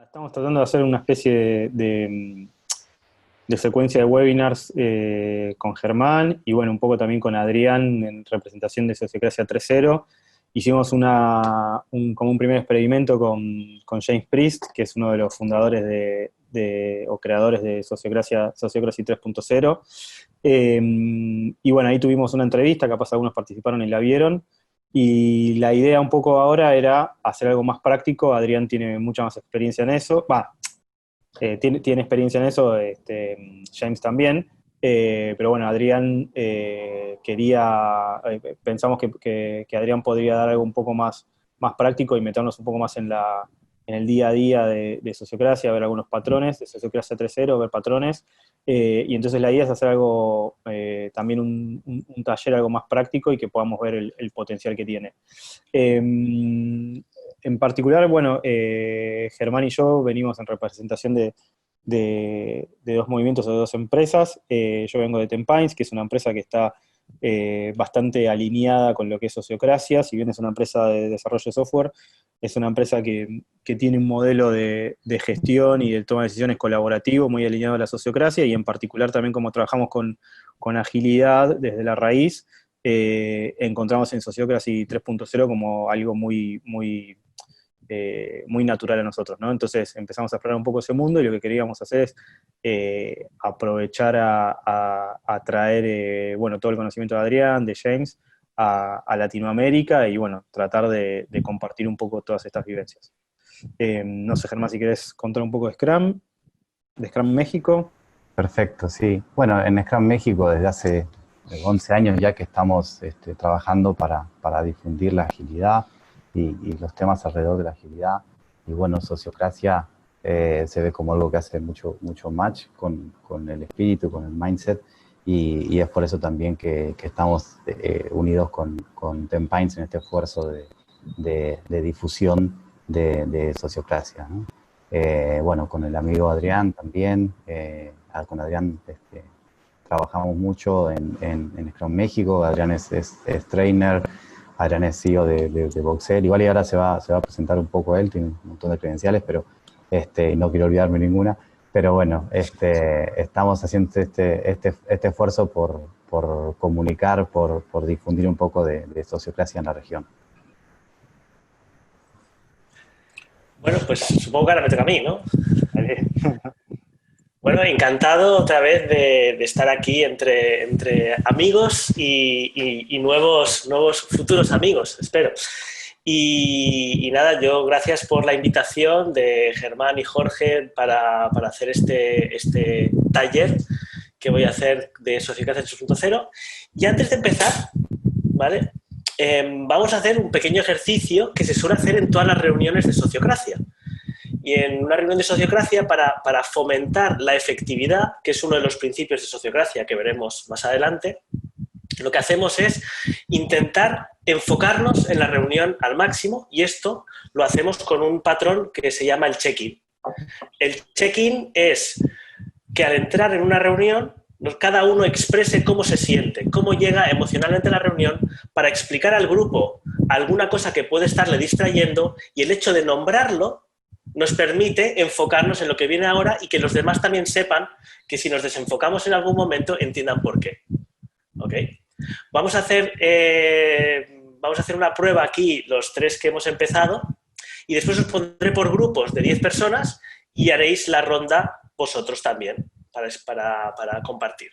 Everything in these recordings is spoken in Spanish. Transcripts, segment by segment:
Estamos tratando de hacer una especie de secuencia de webinars con Germán y bueno, un poco también con Adrián en representación de Sociocracia 3.0. Hicimos como un primer experimento con James Priest, que es uno de los fundadores o creadores de Sociocracy 3.0. Y bueno, ahí tuvimos una entrevista, capaz algunos participaron y la vieron. Y la idea un poco ahora era hacer algo más práctico. Adrián tiene mucha más experiencia en eso. Tiene experiencia en eso, James también. Pero bueno, Adrián pensamos que Adrián podría dar algo un poco más práctico y meternos un poco más en el día a día de Sociocracia, ver algunos patrones, de Sociocracia 3.0, ver patrones. Y entonces la idea es hacer algo, también un taller algo más práctico y que podamos ver el potencial que tiene. En particular, bueno, Germán y yo venimos en representación de dos movimientos o de dos empresas. Yo vengo de Tempines, que es una empresa que está bastante alineada con lo que es Sociocracia. Si bien es una empresa de desarrollo de software, es una empresa que tiene un modelo de gestión y de toma de decisiones colaborativo muy alineado a la Sociocracia, y en particular también como trabajamos con agilidad desde la raíz, encontramos en Sociocracy 3.0 como algo muy natural a nosotros, ¿no? Entonces empezamos a explorar un poco ese mundo y lo que queríamos hacer es aprovechar a traer bueno, todo el conocimiento de Adrián, de James, a Latinoamérica y bueno, tratar de compartir un poco todas estas vivencias. No sé, Germán, si querés contar un poco de Scrum México. Perfecto, sí. Bueno, en Scrum México desde hace 11 años ya que estamos trabajando para difundir la agilidad y los temas alrededor de la agilidad. Y bueno, Sociocracia se ve como algo que hace mucho match con el espíritu, con el mindset, y es por eso también que estamos unidos con Tempines en este esfuerzo de difusión de Sociocracia, ¿no? Bueno, con el amigo Adrián también, con Adrián trabajamos mucho en Scrum México. Adrián es trainer, Adrián es CEO de Voxel, igual y ahora se va a presentar un poco él, tiene un montón de credenciales, pero no quiero olvidarme ninguna. Pero bueno, estamos haciendo este esfuerzo por comunicar, por difundir un poco de Sociocracia en la región. Bueno, pues supongo que ahora me toca a mí, ¿no? Bueno, encantado otra vez de estar aquí entre amigos y nuevos futuros amigos, espero. Y nada, yo gracias por la invitación de Germán y Jorge para hacer este taller que voy a hacer de Sociocracia 3.0. Y antes de empezar, ¿vale? Vamos a hacer un pequeño ejercicio que se suele hacer en todas las reuniones de Sociocracia. Y en una reunión de Sociocracia, para fomentar la efectividad, que es uno de los principios de Sociocracia que veremos más adelante, lo que hacemos es intentar enfocarnos en la reunión al máximo, y esto lo hacemos con un patrón que se llama el check-in. El check-in es que al entrar en una reunión, cada uno exprese cómo se siente, cómo llega emocionalmente a la reunión, para explicar al grupo alguna cosa que puede estarle distrayendo, y el hecho de nombrarlo nos permite enfocarnos en lo que viene ahora y que los demás también sepan que si nos desenfocamos en algún momento entiendan por qué. ¿Ok? Vamos a hacer una prueba aquí, los tres que hemos empezado, y después os pondré por grupos de 10 personas y haréis la ronda vosotros también para compartir.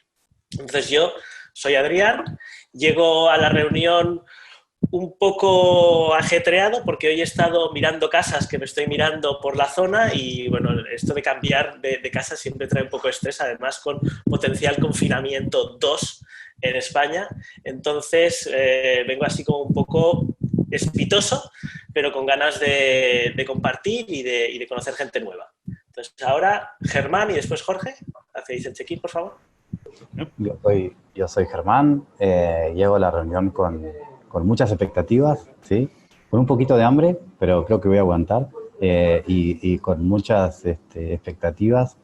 Entonces yo soy Adrián, llego a la reunión un poco ajetreado porque hoy he estado mirando casas, que me estoy mirando por la zona, y bueno, esto de cambiar de casa siempre trae un poco de estrés, además con potencial confinamiento 2 en España. Entonces vengo así como un poco espitoso, pero con ganas de compartir y de conocer gente nueva. Entonces ahora Germán y después Jorge, hacéis el check-in, por favor. Yo soy Germán, llego a la reunión con muchas expectativas, ¿sí? Con un poquito de hambre, pero creo que voy a aguantar, y con muchas expectativas.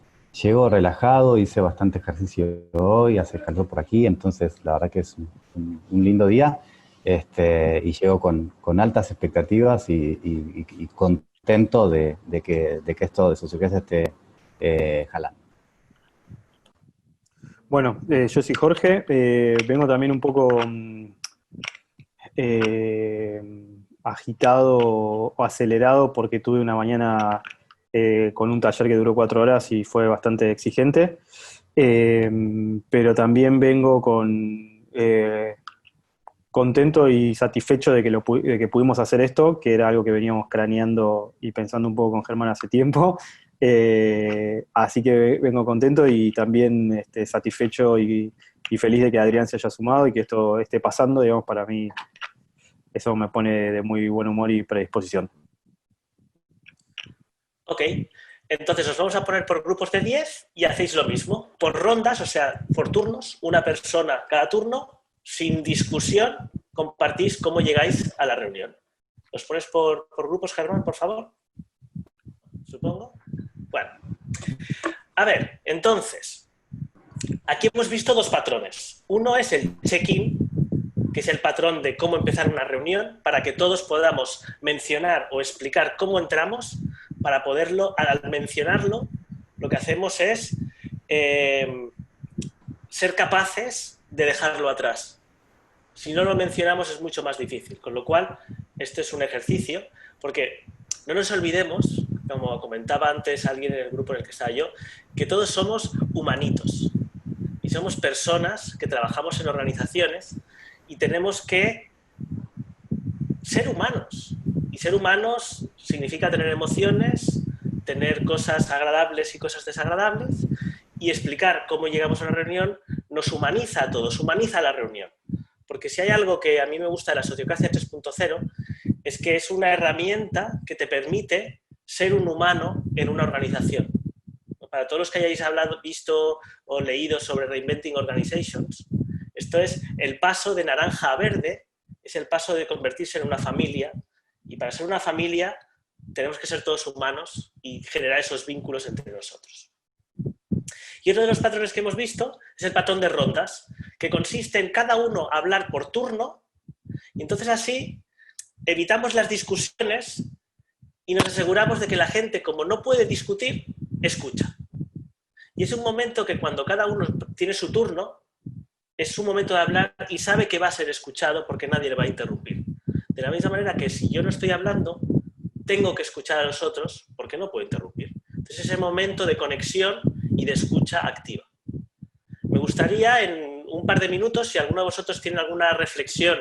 Llego relajado, hice bastante ejercicio hoy, hace calor por aquí, entonces la verdad que es un lindo día, y llego con altas expectativas y con contento de que esto de Sociocracia esté jalando. Bueno, yo soy Jorge, vengo también un poco agitado o acelerado porque tuve una mañana con un taller que duró 4 horas y fue bastante exigente, pero también vengo contento y satisfecho de que pudimos hacer esto, que era algo que veníamos craneando y pensando un poco con Germán hace tiempo. Así que vengo contento y también satisfecho y feliz de que Adrián se haya sumado y que esto esté pasando, digamos, para mí eso me pone de muy buen humor y predisposición. Ok, entonces os vamos a poner por grupos de 10 y hacéis lo mismo, por rondas, o sea, por turnos, una persona cada turno, sin discusión, compartís cómo llegáis a la reunión. ¿Os pones por grupos, Germán, por favor? Supongo. Bueno, a ver, entonces, aquí hemos visto 2 patrones. Uno es el check-in, que es el patrón de cómo empezar una reunión, para que todos podamos mencionar o explicar cómo entramos, para poderlo, al mencionarlo, lo que hacemos es ser capaces de dejarlo atrás. Si no lo mencionamos es mucho más difícil, con lo cual este es un ejercicio, porque no nos olvidemos, como comentaba antes alguien en el grupo en el que estaba yo, que todos somos humanitos y somos personas que trabajamos en organizaciones y tenemos que ser humanos. Y ser humanos significa tener emociones, tener cosas agradables y cosas desagradables, y explicar cómo llegamos a una reunión nos humaniza a todos, humaniza la reunión. Porque si hay algo que a mí me gusta de la Sociocracia 3.0 es que es una herramienta que te permite ser un humano en una organización. Para todos los que hayáis visto o leído sobre Reinventing Organizations, esto es el paso de naranja a verde, es el paso de convertirse en una familia, y para ser una familia tenemos que ser todos humanos y generar esos vínculos entre nosotros. Y otro de los patrones que hemos visto es el patrón de rondas, que consiste en cada uno hablar por turno, y entonces así evitamos las discusiones y nos aseguramos de que la gente, como no puede discutir, escucha. Y es un momento que cuando cada uno tiene su turno, es su momento de hablar y sabe que va a ser escuchado porque nadie le va a interrumpir. De la misma manera que si yo no estoy hablando, tengo que escuchar a los otros porque no puedo interrumpir. Entonces ese momento de conexión y de escucha activa. Me gustaría en un par de minutos, si alguno de vosotros tiene alguna reflexión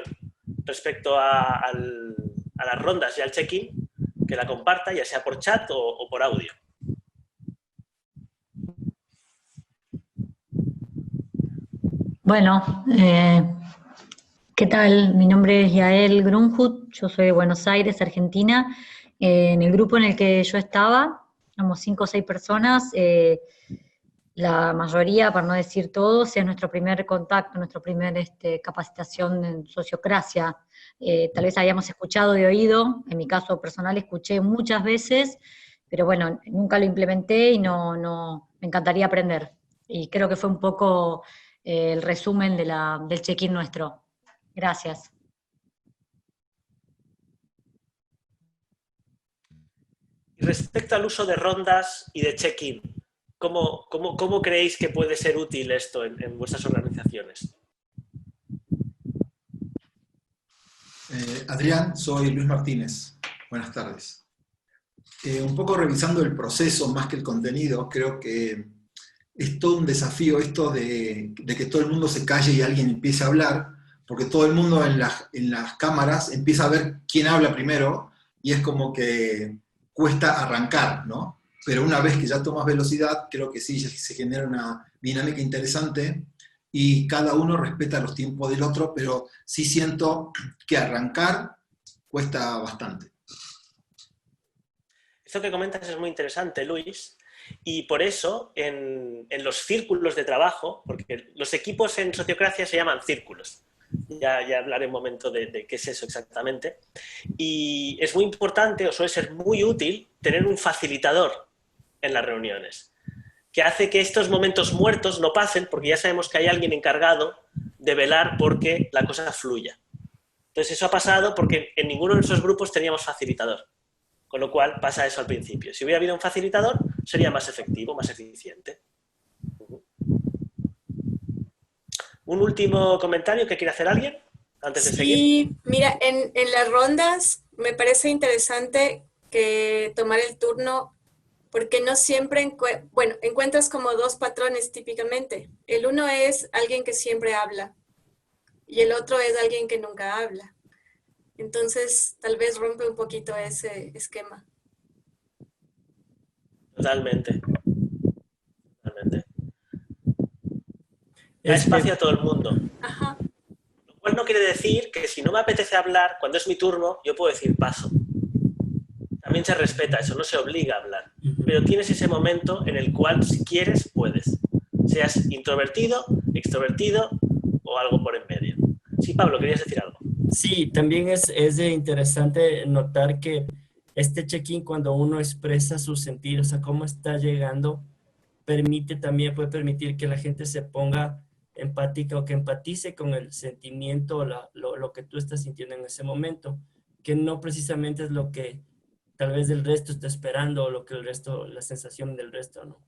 respecto a las rondas y al check-in, que la comparta, ya sea por chat o por audio. Bueno, ¿qué tal? Mi nombre es Yael Grunhut, yo soy de Buenos Aires, Argentina. En el grupo en el que yo estaba, éramos 5 o 6 personas, la mayoría, para no decir todos, es nuestro primer contacto, nuestra primera capacitación en sociocracia. Tal vez habíamos escuchado de oído, en mi caso personal escuché muchas veces, pero bueno, nunca lo implementé y no me encantaría aprender. Y creo que fue un poco el resumen del check-in nuestro. Gracias. Y respecto al uso de rondas y de check-in, ¿cómo creéis que puede ser útil esto en vuestras organizaciones? Adrián, soy Luis Martínez. Buenas tardes. Un poco revisando el proceso más que el contenido, creo que es todo un desafío esto de que todo el mundo se calle y alguien empiece a hablar, porque todo el mundo en las cámaras empieza a ver quién habla primero y es como que cuesta arrancar, ¿no? Pero una vez que ya tomas velocidad, creo que sí se genera una dinámica interesante y cada uno respeta los tiempos del otro, pero sí siento que arrancar cuesta bastante. Esto que comentas es muy interesante, Luis, y por eso en los círculos de trabajo, porque los equipos en Sociocracia se llaman círculos, ya hablaré un momento de qué es eso exactamente, y es muy importante, o suele ser muy útil, tener un facilitador en las reuniones, que hace que estos momentos muertos no pasen, porque ya sabemos que hay alguien encargado de velar porque la cosa fluya. Entonces eso ha pasado porque en ninguno de esos grupos teníamos facilitador. Con lo cual pasa eso al principio. Si hubiera habido un facilitador, sería más efectivo, más eficiente. ¿Un último comentario que quiere hacer alguien antes de seguir? Sí, mira, en las rondas me parece interesante que tomar el turno, porque no siempre, encuentras como dos patrones típicamente. El uno es alguien que siempre habla y el otro es alguien que nunca habla. Entonces, tal vez rompe un poquito ese esquema. Totalmente. Totalmente. Da espacio a todo el mundo. Ajá. Lo cual no quiere decir que si no me apetece hablar, cuando es mi turno, yo puedo decir paso. También se respeta eso, no se obliga a hablar. Pero tienes ese momento en el cual, si quieres, puedes. Seas introvertido, extrovertido o algo por en medio. Sí, Pablo, ¿querías decir algo? Sí, también es interesante notar que este check-in, cuando uno expresa sus sentidos, a cómo está llegando, puede permitir que la gente se ponga empática o que empatice con el sentimiento o lo que tú estás sintiendo en ese momento, que no precisamente es lo que tal vez el resto está esperando o lo que la sensación del resto, ¿no?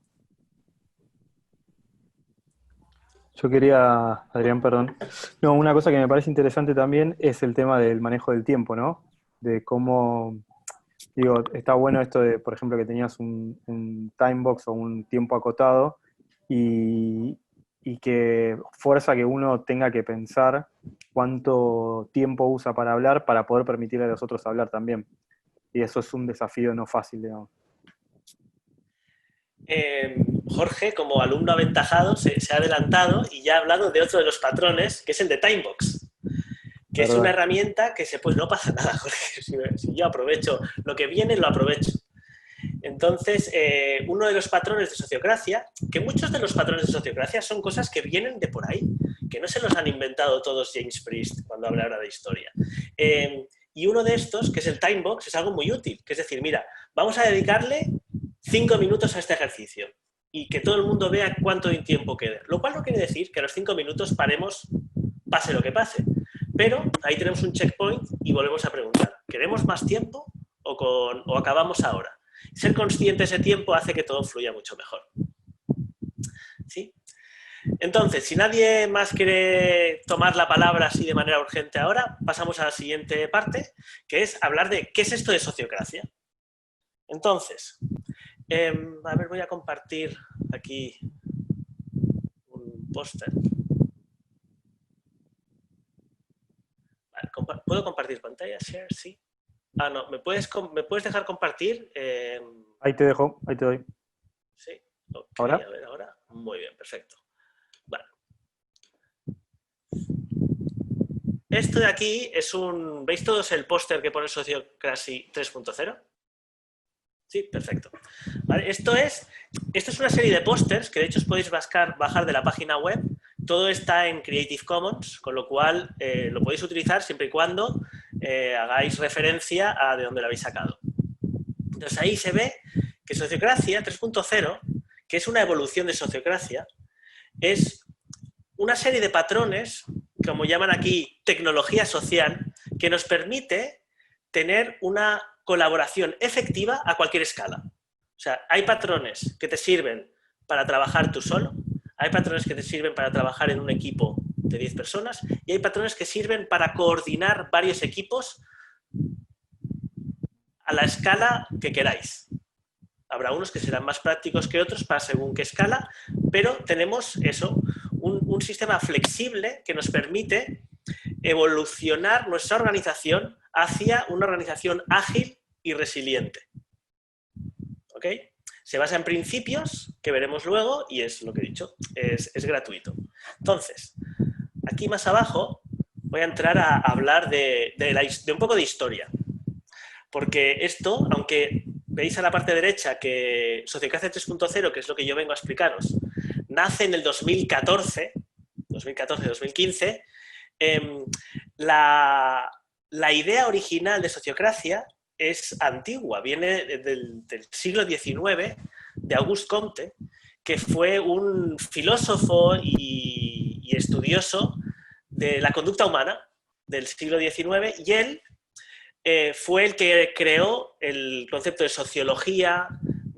Yo quería, Adrián, perdón. No, una cosa que me parece interesante también es el tema del manejo del tiempo, ¿no? De cómo, digo, está bueno esto de, por ejemplo, que tenías un time box o un tiempo acotado y que fuerza que uno tenga que pensar cuánto tiempo usa para hablar para poder permitirle a los otros hablar también. Y eso es un desafío no fácil, digamos. Jorge, como alumno aventajado, se ha adelantado y ya ha hablado de otro de los patrones, que es el de Timebox, que es una herramienta que no pasa nada, Jorge, si yo aprovecho lo que viene, lo aprovecho. Entonces, uno de los patrones de sociocracia, que muchos de los patrones de sociocracia son cosas que vienen de por ahí, que no se los han inventado todos James Priest cuando habla ahora de historia. Y uno de estos, que es el Timebox, es algo muy útil, que es decir, mira, vamos a dedicarle 5 minutos a este ejercicio y que todo el mundo vea cuánto tiempo queda. Lo cual no quiere decir que a los 5 minutos paremos, pase lo que pase. Pero ahí tenemos un checkpoint y volvemos a preguntar, ¿queremos más tiempo o acabamos ahora? Ser consciente de ese tiempo hace que todo fluya mucho mejor. ¿Sí? Entonces, si nadie más quiere tomar la palabra así de manera urgente ahora, pasamos a la siguiente parte, que es hablar de qué es esto de sociocracia. Entonces, a ver, voy a compartir aquí un póster. Vale, ¿puedo compartir pantalla? Share, sí. Ah, no, ¿me puedes dejar compartir? Ahí te dejo, ahí te doy. Sí, okay, ¿Ahora? A ver, ahora. Muy bien, perfecto. Vale. Esto de aquí es ¿veis todos el póster que pone Sociocracy 3.0? Sí, perfecto. Vale, esto es una serie de pósters que de hecho os podéis bajar de la página web. Todo está en Creative Commons, con lo cual lo podéis utilizar siempre y cuando hagáis referencia a de dónde lo habéis sacado. Entonces ahí se ve que Sociocracia 3.0, que es una evolución de Sociocracia, es una serie de patrones, como llaman aquí, tecnología social, que nos permite tener una colaboración efectiva a cualquier escala. O sea, hay patrones que te sirven para trabajar tú solo, hay patrones que te sirven para trabajar en un equipo de 10 personas y hay patrones que sirven para coordinar varios equipos a la escala que queráis. Habrá unos que serán más prácticos que otros para según qué escala, pero tenemos eso, un sistema flexible que nos permite evolucionar nuestra organización hacia una organización ágil y resiliente. ¿Ok? Se basa en principios que veremos luego y es lo que he dicho, es gratuito. Entonces, aquí más abajo voy a entrar a hablar de un poco de historia. Porque esto, aunque veis a la parte derecha que Sociocracia 3.0, que es lo que yo vengo a explicaros, nace en el 2014-2015, la idea original de Sociocracia es antigua, viene del siglo XIX, de Auguste Comte, que fue un filósofo y estudioso de la conducta humana del siglo XIX, y él fue el que creó el concepto de sociología,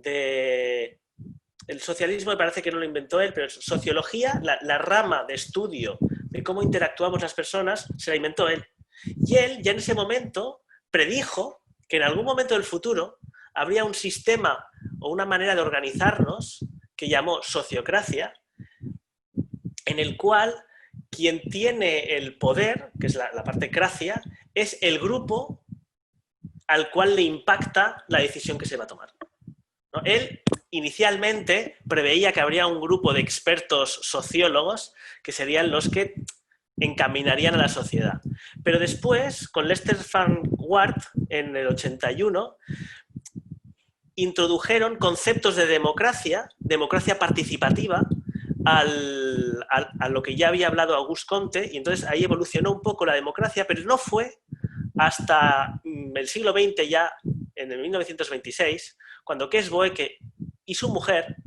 el socialismo me parece que no lo inventó él, pero sociología, la rama de estudio de cómo interactuamos las personas, se la inventó él. Y él ya en ese momento predijo que en algún momento del futuro habría un sistema o una manera de organizarnos que llamó sociocracia, en el cual quien tiene el poder, que es la parte cracia, es el grupo al cual le impacta la decisión que se va a tomar, ¿no? Él inicialmente preveía que habría un grupo de expertos sociólogos que serían los que encaminarían a la sociedad. Pero después, con Lester Van Wart, en el 81, introdujeron conceptos de democracia participativa, a lo que ya había hablado Auguste Comte, y entonces ahí evolucionó un poco la democracia, pero no fue hasta el siglo XX, ya en el 1926, cuando Kees Boeke y su mujer,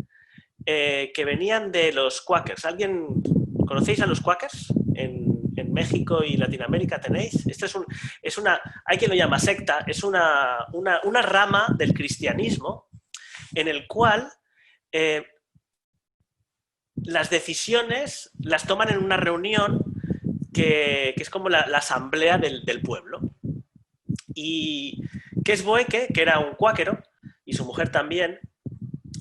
que venían de los Quakers. ¿Alguien conocéis a los Quakers? En México y Latinoamérica tenéis. Esto es una, hay quien lo llama secta, es una rama del cristianismo en el cual las decisiones las toman en una reunión que es como la asamblea del pueblo. Y Kees Boeke, que era un cuáquero, y su mujer también,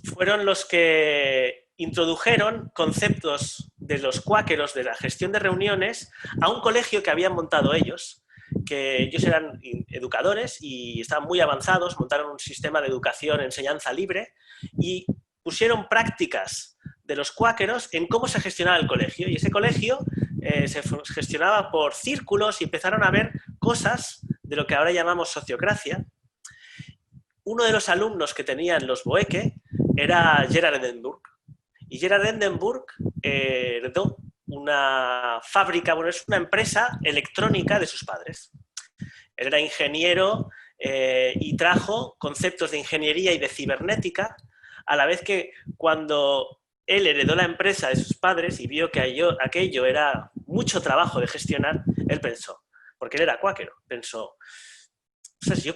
fueron los que introdujeron conceptos de los cuáqueros de la gestión de reuniones a un colegio que habían montado ellos, que ellos eran educadores y estaban muy avanzados, montaron un sistema de educación, enseñanza libre, y pusieron prácticas de los cuáqueros en cómo se gestionaba el colegio. Y ese colegio se gestionaba por círculos y empezaron a ver cosas de lo que ahora llamamos sociocracia. Uno de los alumnos que tenían los Boeke era Gerard Edinburgh. Y Gerard Edinburgh heredó una fábrica, bueno, es una empresa electrónica de sus padres. Él era ingeniero y trajo conceptos de ingeniería y de cibernética, a la vez que cuando él heredó la empresa de sus padres y vio que aquello era mucho trabajo de gestionar, él pensó, porque él era cuáquero, pensó, o sea, yo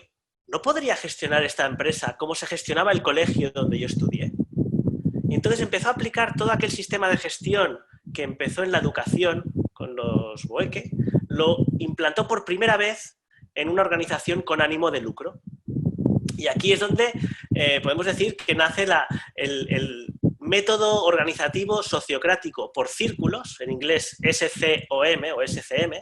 no podría gestionar esta empresa como se gestionaba el colegio donde yo estudié. Y entonces empezó a aplicar todo aquel sistema de gestión que empezó en la educación con los Boeke, lo implantó por primera vez en una organización con ánimo de lucro. Y aquí es donde podemos decir que nace el método organizativo sociocrático por círculos, en inglés SCOM o SCM,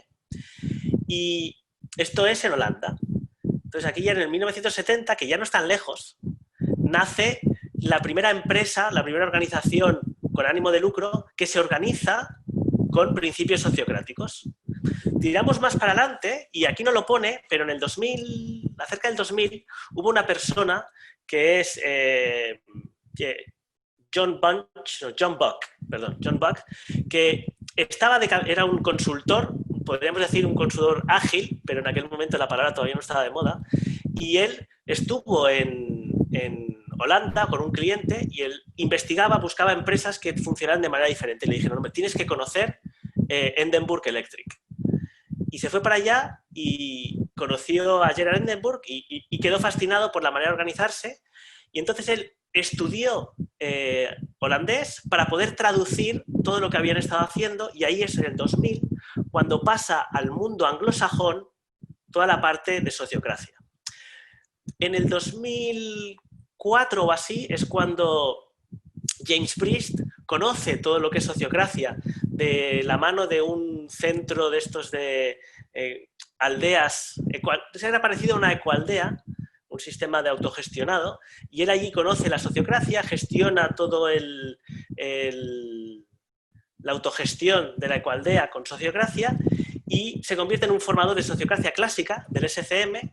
y esto es en Holanda. Entonces aquí ya en el 1970, que ya no es tan lejos, nace la primera empresa, la primera organización con ánimo de lucro que se organiza con principios sociocráticos. Tiramos más para adelante, y aquí no lo pone, pero en el 2000, acerca del 2000, hubo una persona que es John Buck, que era un consultor, podríamos decir un consultor ágil, pero en aquel momento la palabra todavía no estaba de moda, y él estuvo en Holanda con un cliente y él investigaba, buscaba empresas que funcionaran de manera diferente. Le dijeron, no, tienes que conocer Edinburgh Electric. Y se fue para allá y conoció a Gerard Edinburgh y quedó fascinado por la manera de organizarse. Y entonces él estudió holandés para poder traducir todo lo que habían estado haciendo, y ahí es en el 2000 cuando pasa al mundo anglosajón toda la parte de sociocracia. En el 2004 o así es cuando James Priest conoce todo lo que es sociocracia de la mano de un centro de estos de aldeas, era parecido a una ecoaldea, un sistema de autogestionado, y él allí conoce la sociocracia, gestiona todo la autogestión de la ecoaldea con sociocracia y se convierte en un formador de sociocracia clásica del SCM,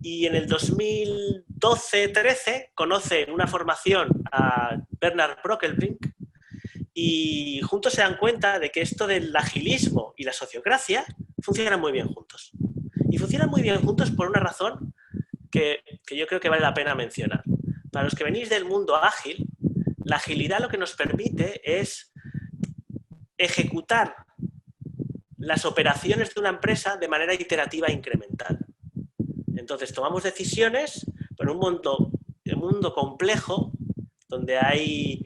y en el 2012-13 conoce en una formación a Bernard Brockelbrink y juntos se dan cuenta de que esto del agilismo y la sociocracia funcionan muy bien juntos. Y funcionan muy bien juntos por una razón que yo creo que vale la pena mencionar. Para los que venís del mundo ágil, la agilidad lo que nos permite es ejecutar las operaciones de una empresa de manera iterativa e incremental. Entonces tomamos decisiones en un mundo complejo, donde hay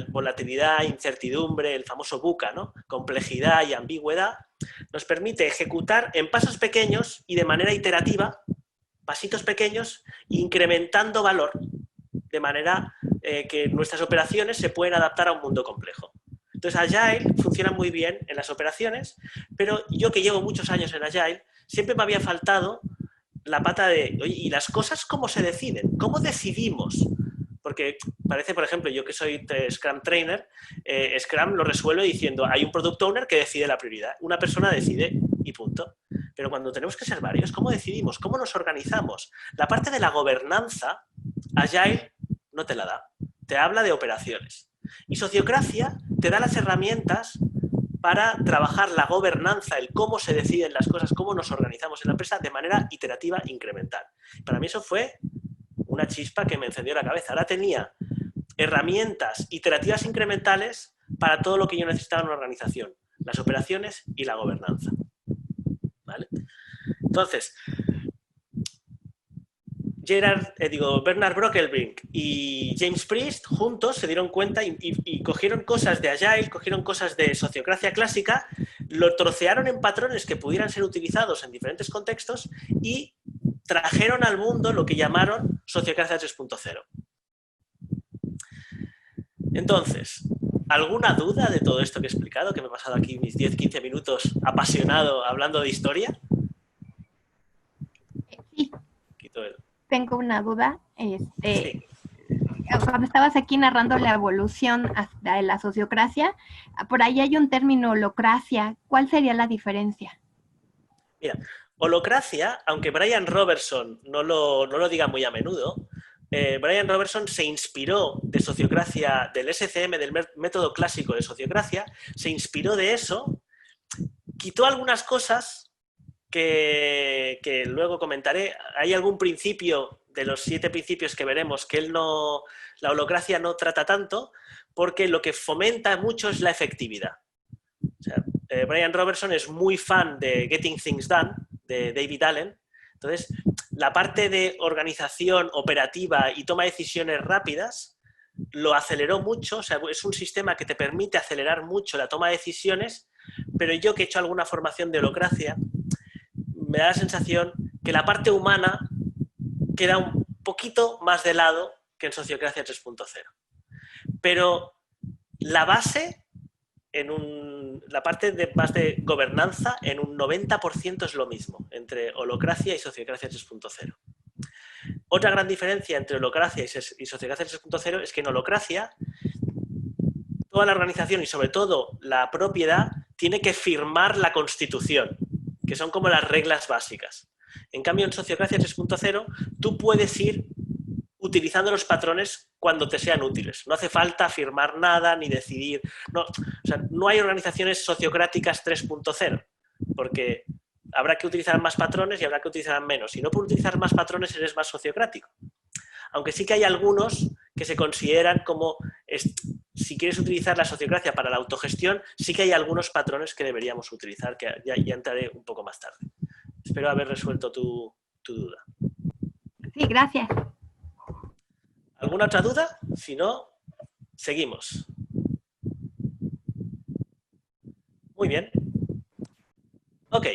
volatilidad, incertidumbre, el famoso VUCA, ¿no? Complejidad y ambigüedad, nos permite ejecutar en pasos pequeños y de manera iterativa, pasitos pequeños, incrementando valor, de manera que nuestras operaciones se pueden adaptar a un mundo complejo. Entonces, Agile funciona muy bien en las operaciones, pero yo que llevo muchos años en Agile, siempre me había faltado la pata de, oye, ¿y las cosas cómo se deciden? ¿Cómo decidimos? Porque parece, por ejemplo, yo que soy Scrum Trainer, Scrum lo resuelve diciendo, hay un Product Owner que decide la prioridad. Una persona decide y punto. Pero cuando tenemos que ser varios, ¿cómo decidimos? ¿Cómo nos organizamos? La parte de la gobernanza, Agile no te la da. Te habla de operaciones. Y Sociocracia te da las herramientas para trabajar la gobernanza, el cómo se deciden las cosas, cómo nos organizamos en la empresa de manera iterativa incremental. Para mí eso fue una chispa que me encendió la cabeza. Ahora tenía herramientas iterativas incrementales para todo lo que yo necesitaba en una organización, las operaciones y la gobernanza. ¿Vale? Entonces, Bernard Brockelbrink y James Priest juntos se dieron cuenta y cogieron cosas de Agile, cogieron cosas de Sociocracia clásica, lo trocearon en patrones que pudieran ser utilizados en diferentes contextos y trajeron al mundo lo que llamaron Sociocracia 3.0. Entonces, ¿alguna duda de todo esto que he explicado? Que me he pasado aquí mis 10-15 minutos apasionado hablando de historia. Sí. Quito el... Tengo una duda. Sí. Cuando estabas aquí narrando la evolución de la sociocracia, por ahí hay un término, holocracia. ¿Cuál sería la diferencia? Mira, holocracia, aunque Brian Robertson no lo diga muy a menudo, Brian Robertson se inspiró de Sociocracia, del SCM, del método clásico de Sociocracia, se inspiró de eso, quitó algunas cosas que luego comentaré. Hay algún principio de los 7 principios que veremos que la holocracia no trata tanto, porque lo que fomenta mucho es la efectividad. O sea, Brian Robertson es muy fan de Getting Things Done, de David Allen. Entonces, la parte de organización operativa y toma de decisiones rápidas lo aceleró mucho. O sea, es un sistema que te permite acelerar mucho la toma de decisiones, pero yo que he hecho alguna formación de holocracia, me da la sensación que la parte humana queda un poquito más de lado que en Sociocracia 3.0. Pero la base, la parte más de gobernanza, en un 90% es lo mismo, entre holocracia y Sociocracia 3.0. Otra gran diferencia entre holocracia y Sociocracia 3.0 es que en holocracia toda la organización y sobre todo la propiedad tiene que firmar la Constitución, que son como las reglas básicas. En cambio, en Sociocracia 3.0, tú puedes ir utilizando los patrones cuando te sean útiles. No hace falta firmar nada ni decidir. No, o sea, no hay organizaciones sociocráticas 3.0, porque habrá que utilizar más patrones y habrá que utilizar menos. Si no por utilizar más patrones eres más sociocrático. Aunque sí que hay algunos que se consideran como, si quieres utilizar la sociocracia para la autogestión, sí que hay algunos patrones que deberíamos utilizar, que ya entraré un poco más tarde. Espero haber resuelto tu duda. Sí, gracias. ¿Alguna otra duda? Si no, seguimos. Muy bien. Ok,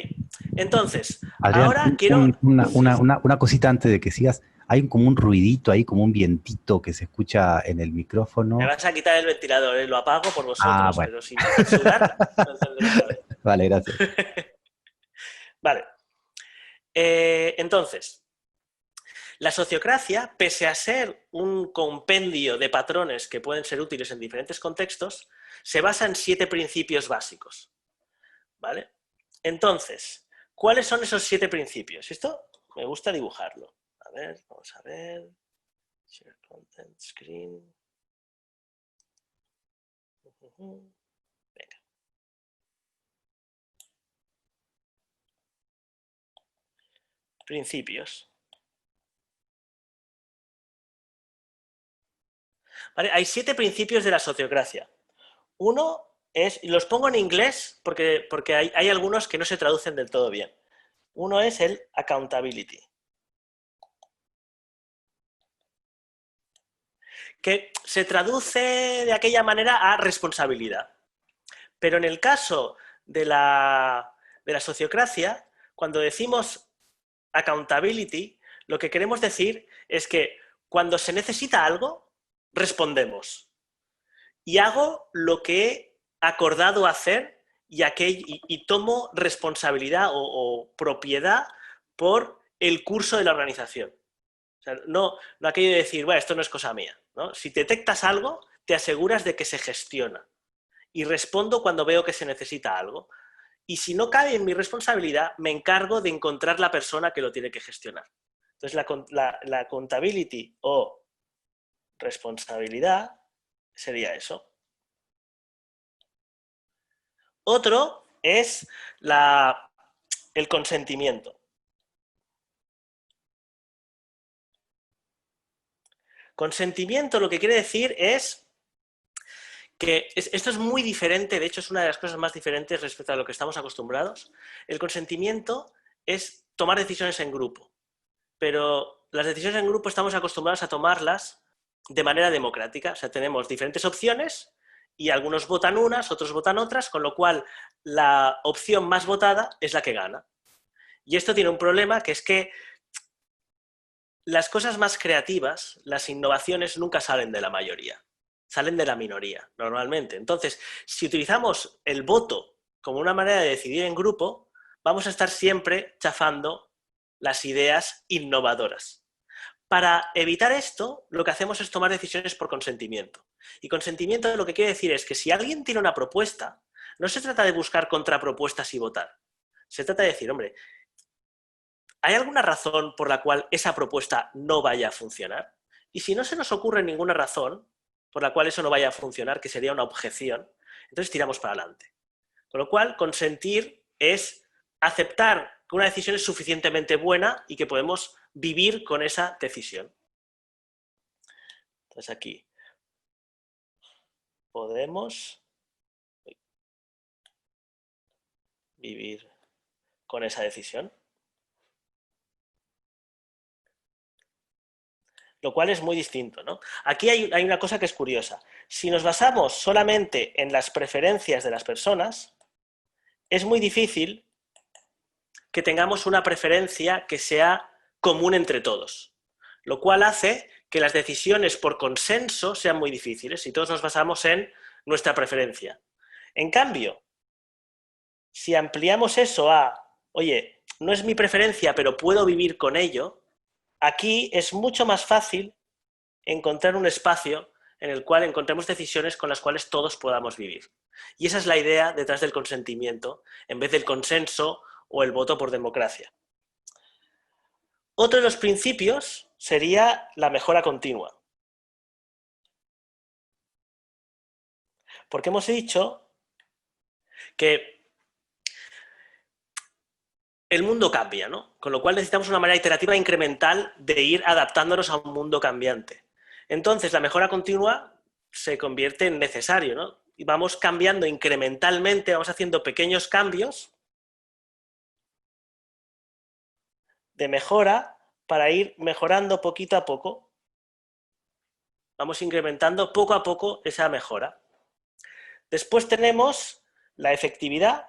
entonces, Adrián, ahora quiero... Una cosita antes de que sigas. Hay como un ruidito ahí, como un vientito que se escucha en el micrófono. Me vas a quitar el ventilador, lo apago por vosotros, bueno. pero sin sudar, no encenderé otra vez. Vale, gracias. Vale. Entonces, la sociocracia, pese a ser un compendio de patrones que pueden ser útiles en diferentes contextos, se basa en 7 principios básicos. ¿Vale? Entonces, ¿cuáles son esos 7 principios? Esto me gusta dibujarlo. A ver, vamos a ver. Share content screen. Venga. Principios. Vale, hay 7 principios de la sociocracia. Uno es, y los pongo en inglés porque hay algunos que no se traducen del todo bien. Uno es el accountability. que se traduce de aquella manera a responsabilidad. Pero en el caso de la sociocracia, cuando decimos accountability, lo que queremos decir es que cuando se necesita algo, respondemos. Y hago lo que he acordado hacer y tomo responsabilidad o propiedad por el curso de la organización. O sea, no aquello de decir, bueno, esto no es cosa mía, ¿no? Si detectas algo, te aseguras de que se gestiona. Y respondo cuando veo que se necesita algo. Y si no cabe en mi responsabilidad, me encargo de encontrar la persona que lo tiene que gestionar. Entonces, la accountability o responsabilidad sería eso. Otro es el consentimiento. Consentimiento lo que quiere decir es que esto es muy diferente, de hecho es una de las cosas más diferentes respecto a lo que estamos acostumbrados. El consentimiento es tomar decisiones en grupo, pero las decisiones en grupo estamos acostumbrados a tomarlas de manera democrática, o sea, tenemos diferentes opciones y algunos votan unas, otros votan otras, con lo cual la opción más votada es la que gana. Y esto tiene un problema, que es que las cosas más creativas, las innovaciones, nunca salen de la mayoría, salen de la minoría, normalmente. Entonces, si utilizamos el voto como una manera de decidir en grupo, vamos a estar siempre chafando las ideas innovadoras. Para evitar esto, lo que hacemos es tomar decisiones por consentimiento. Y consentimiento lo que quiere decir es que si alguien tiene una propuesta, no se trata de buscar contrapropuestas y votar. Se trata de decir, hombre, ¿hay alguna razón por la cual esa propuesta no vaya a funcionar? Y si no se nos ocurre ninguna razón por la cual eso no vaya a funcionar, que sería una objeción, entonces tiramos para adelante. Con lo cual, consentir es aceptar que una decisión es suficientemente buena y que podemos vivir con esa decisión. Entonces aquí podemos vivir con esa decisión. Lo cual es muy distinto, ¿no? Aquí hay una cosa que es curiosa. Si nos basamos solamente en las preferencias de las personas, es muy difícil que tengamos una preferencia que sea común entre todos, lo cual hace que las decisiones por consenso sean muy difíciles si todos nos basamos en nuestra preferencia. En cambio, si ampliamos eso a, oye, no es mi preferencia, pero puedo vivir con ello, aquí es mucho más fácil encontrar un espacio en el cual encontremos decisiones con las cuales todos podamos vivir. Y esa es la idea detrás del consentimiento, en vez del consenso o el voto por democracia. Otro de los principios sería la mejora continua. Porque hemos dicho que el mundo cambia, ¿no? Con lo cual necesitamos una manera iterativa e incremental de ir adaptándonos a un mundo cambiante. Entonces, la mejora continua se convierte en necesario, ¿no? Y vamos cambiando incrementalmente, vamos haciendo pequeños cambios de mejora para ir mejorando poquito a poco. Vamos incrementando poco a poco esa mejora. Después tenemos la efectividad,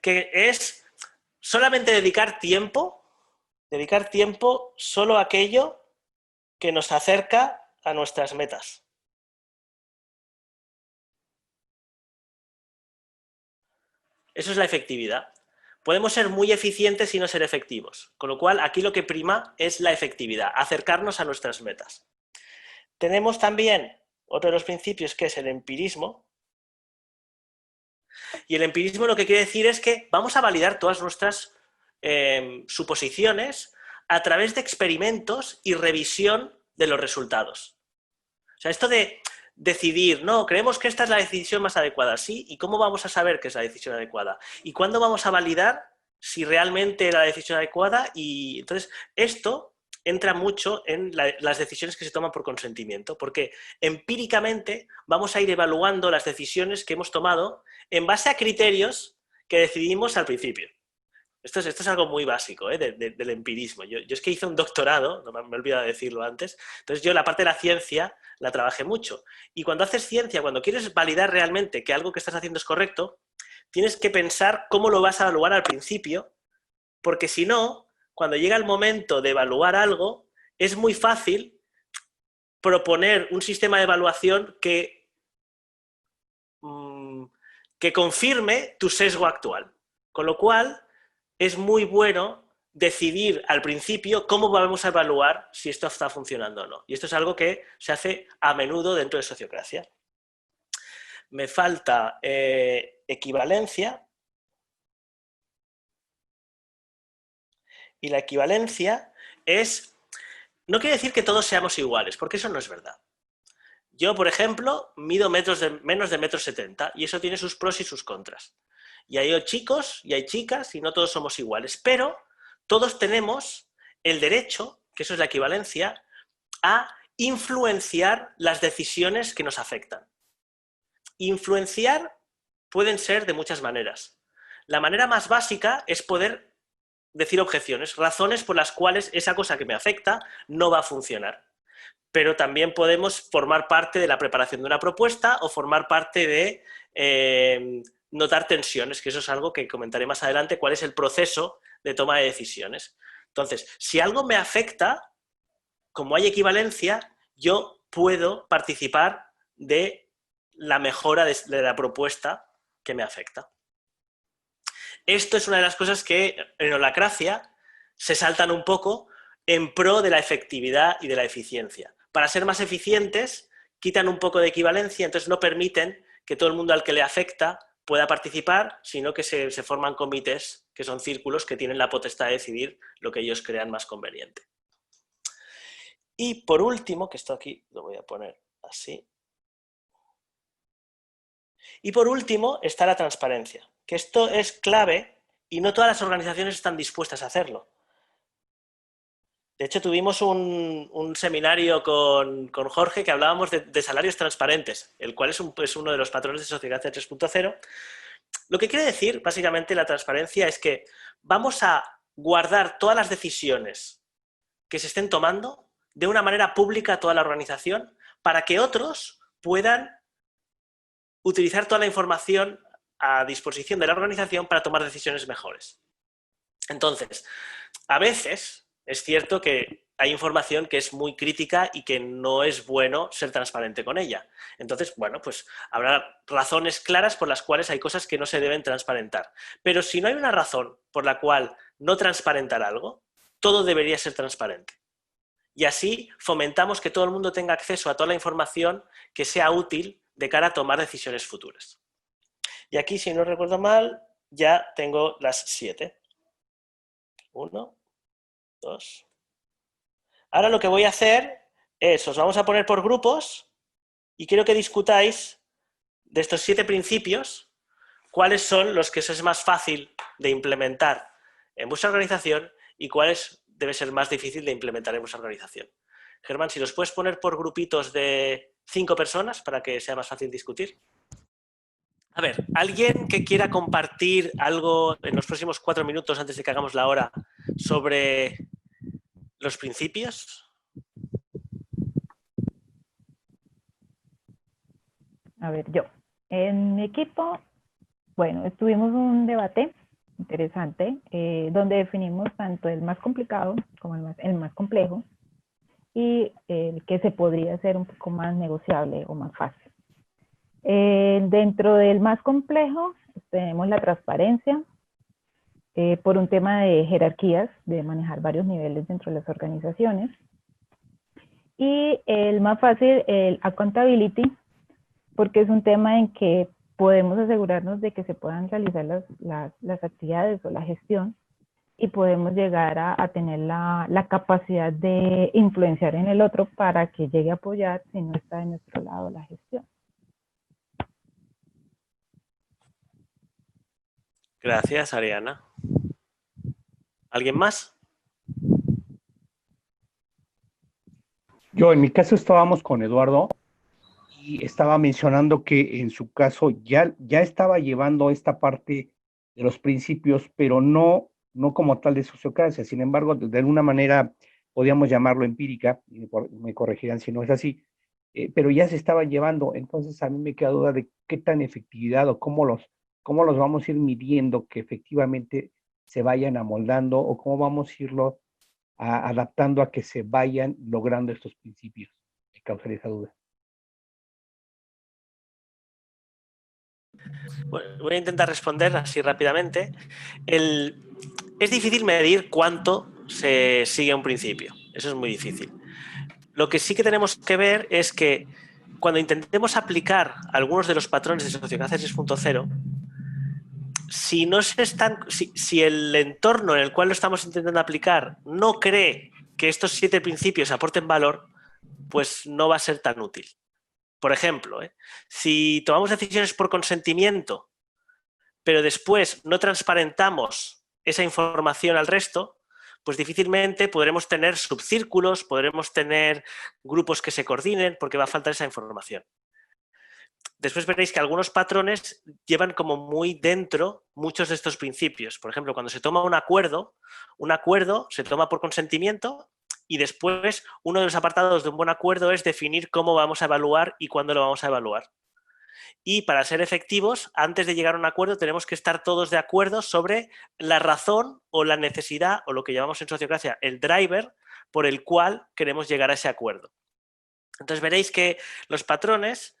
que es solamente dedicar tiempo solo a aquello que nos acerca a nuestras metas. Eso es la efectividad. Podemos ser muy eficientes y no ser efectivos, con lo cual aquí lo que prima es la efectividad, acercarnos a nuestras metas. Tenemos también otro de los principios que es el empirismo. Y el empirismo lo que quiere decir es que vamos a validar todas nuestras suposiciones a través de experimentos y revisión de los resultados. O sea, esto de decidir, no, creemos que esta es la decisión más adecuada, sí, ¿y cómo vamos a saber que es la decisión adecuada? ¿Y cuándo vamos a validar si realmente era la decisión adecuada? Y entonces, esto entra mucho en las decisiones que se toman por consentimiento, porque empíricamente vamos a ir evaluando las decisiones que hemos tomado en base a criterios que decidimos al principio. Esto es algo muy básico, del empirismo. Yo es que hice un doctorado, no me he olvidado de decirlo antes, entonces yo la parte de la ciencia la trabajé mucho. Y cuando haces ciencia, cuando quieres validar realmente que algo que estás haciendo es correcto, tienes que pensar cómo lo vas a evaluar al principio, porque si no, cuando llega el momento de evaluar algo, es muy fácil proponer un sistema de evaluación que confirme tu sesgo actual. Con lo cual, es muy bueno decidir al principio cómo vamos a evaluar si esto está funcionando o no. Y esto es algo que se hace a menudo dentro de sociocracia. Me falta equivalencia. Y la equivalencia no quiere decir que todos seamos iguales, porque eso no es verdad. Yo, por ejemplo, mido menos de 1,70 m y eso tiene sus pros y sus contras. Y hay chicos y hay chicas y no todos somos iguales, pero todos tenemos el derecho, que eso es la equivalencia, a influenciar las decisiones que nos afectan. Influenciar pueden ser de muchas maneras. La manera más básica es poder decir objeciones, razones por las cuales esa cosa que me afecta no va a funcionar. Pero también podemos formar parte de la preparación de una propuesta o formar parte de notar tensiones, que eso es algo que comentaré más adelante, cuál es el proceso de toma de decisiones. Entonces, si algo me afecta, como hay equivalencia, yo puedo participar de la mejora de la propuesta que me afecta. Esto es una de las cosas que en holacracia se saltan un poco en pro de la efectividad y de la eficiencia. Para ser más eficientes, quitan un poco de equivalencia, entonces no permiten que todo el mundo al que le afecta pueda participar, sino que se forman comités, que son círculos que tienen la potestad de decidir lo que ellos crean más conveniente. Y por último, que esto aquí lo voy a poner así. Y por último está la transparencia, que esto es clave y no todas las organizaciones están dispuestas a hacerlo. De hecho, tuvimos un seminario con Jorge que hablábamos de salarios transparentes, el cual es uno de los patrones de Sociocracia 3.0. Lo que quiere decir, básicamente, la transparencia es que vamos a guardar todas las decisiones que se estén tomando de una manera pública a toda la organización para que otros puedan utilizar toda la información a disposición de la organización para tomar decisiones mejores. Entonces, a veces es cierto que hay información que es muy crítica y que no es bueno ser transparente con ella. Entonces, bueno, pues habrá razones claras por las cuales hay cosas que no se deben transparentar. Pero si no hay una razón por la cual no transparentar algo, todo debería ser transparente. Y así fomentamos que todo el mundo tenga acceso a toda la información que sea útil de cara a tomar decisiones futuras. Y aquí, si no recuerdo mal, ya tengo las 7. 1, 2. Ahora lo que voy a hacer es, os vamos a poner por grupos y quiero que discutáis de estos 7 principios, cuáles son los que os es más fácil de implementar en vuestra organización y cuáles debe ser más difícil de implementar en vuestra organización. Germán, si los puedes poner por grupitos de 5 personas para que sea más fácil discutir. A ver, ¿alguien que quiera compartir algo en los próximos 4 minutos antes de que hagamos la hora sobre los principios? A ver, yo. En mi equipo, bueno, tuvimos un debate interesante donde definimos tanto el más complicado como el más complejo y el que se podría hacer un poco más negociable o más fácil. Dentro del más complejo tenemos la transparencia por un tema de jerarquías, de manejar varios niveles dentro de las organizaciones. Y el más fácil, el accountability, porque es un tema en que podemos asegurarnos de que se puedan realizar las actividades o la gestión y podemos llegar a tener la capacidad de influenciar en el otro para que llegue a apoyar si no está de nuestro lado la gestión. Gracias, Ariana. ¿Alguien más? Yo, en mi caso, estábamos con Eduardo y estaba mencionando que en su caso ya estaba llevando esta parte de los principios, pero no no como tal de sociocracia. Sin embargo, de alguna manera podríamos llamarlo empírica, y me corregirán si no es así, pero ya se estaban llevando. Entonces a mí me queda duda de qué tan efectividad o cómo los vamos a ir midiendo que efectivamente se vayan amoldando, o cómo vamos a irlo adaptando a que se vayan logrando estos principios. Me causaría esa duda. Bueno, voy a intentar responder así rápidamente. Es difícil medir cuánto se sigue un principio. Eso es muy difícil. Lo que sí que tenemos que ver es que cuando intentemos aplicar algunos de los patrones de Sociocracia 6.0, si el entorno en el cual lo estamos intentando aplicar no cree que estos 7 principios aporten valor, pues no va a ser tan útil. Por ejemplo, si tomamos decisiones por consentimiento, pero después no transparentamos esa información al resto, pues difícilmente podremos tener subcírculos, podremos tener grupos que se coordinen, porque va a faltar esa información. Después veréis que algunos patrones llevan como muy dentro muchos de estos principios. Por ejemplo, cuando se toma un acuerdo se toma por consentimiento, y después uno de los apartados de un buen acuerdo es definir cómo vamos a evaluar y cuándo lo vamos a evaluar. Y para ser efectivos, antes de llegar a un acuerdo, tenemos que estar todos de acuerdo sobre la razón o la necesidad, o lo que llamamos en Sociocracia el driver, por el cual queremos llegar a ese acuerdo. Entonces veréis que los patrones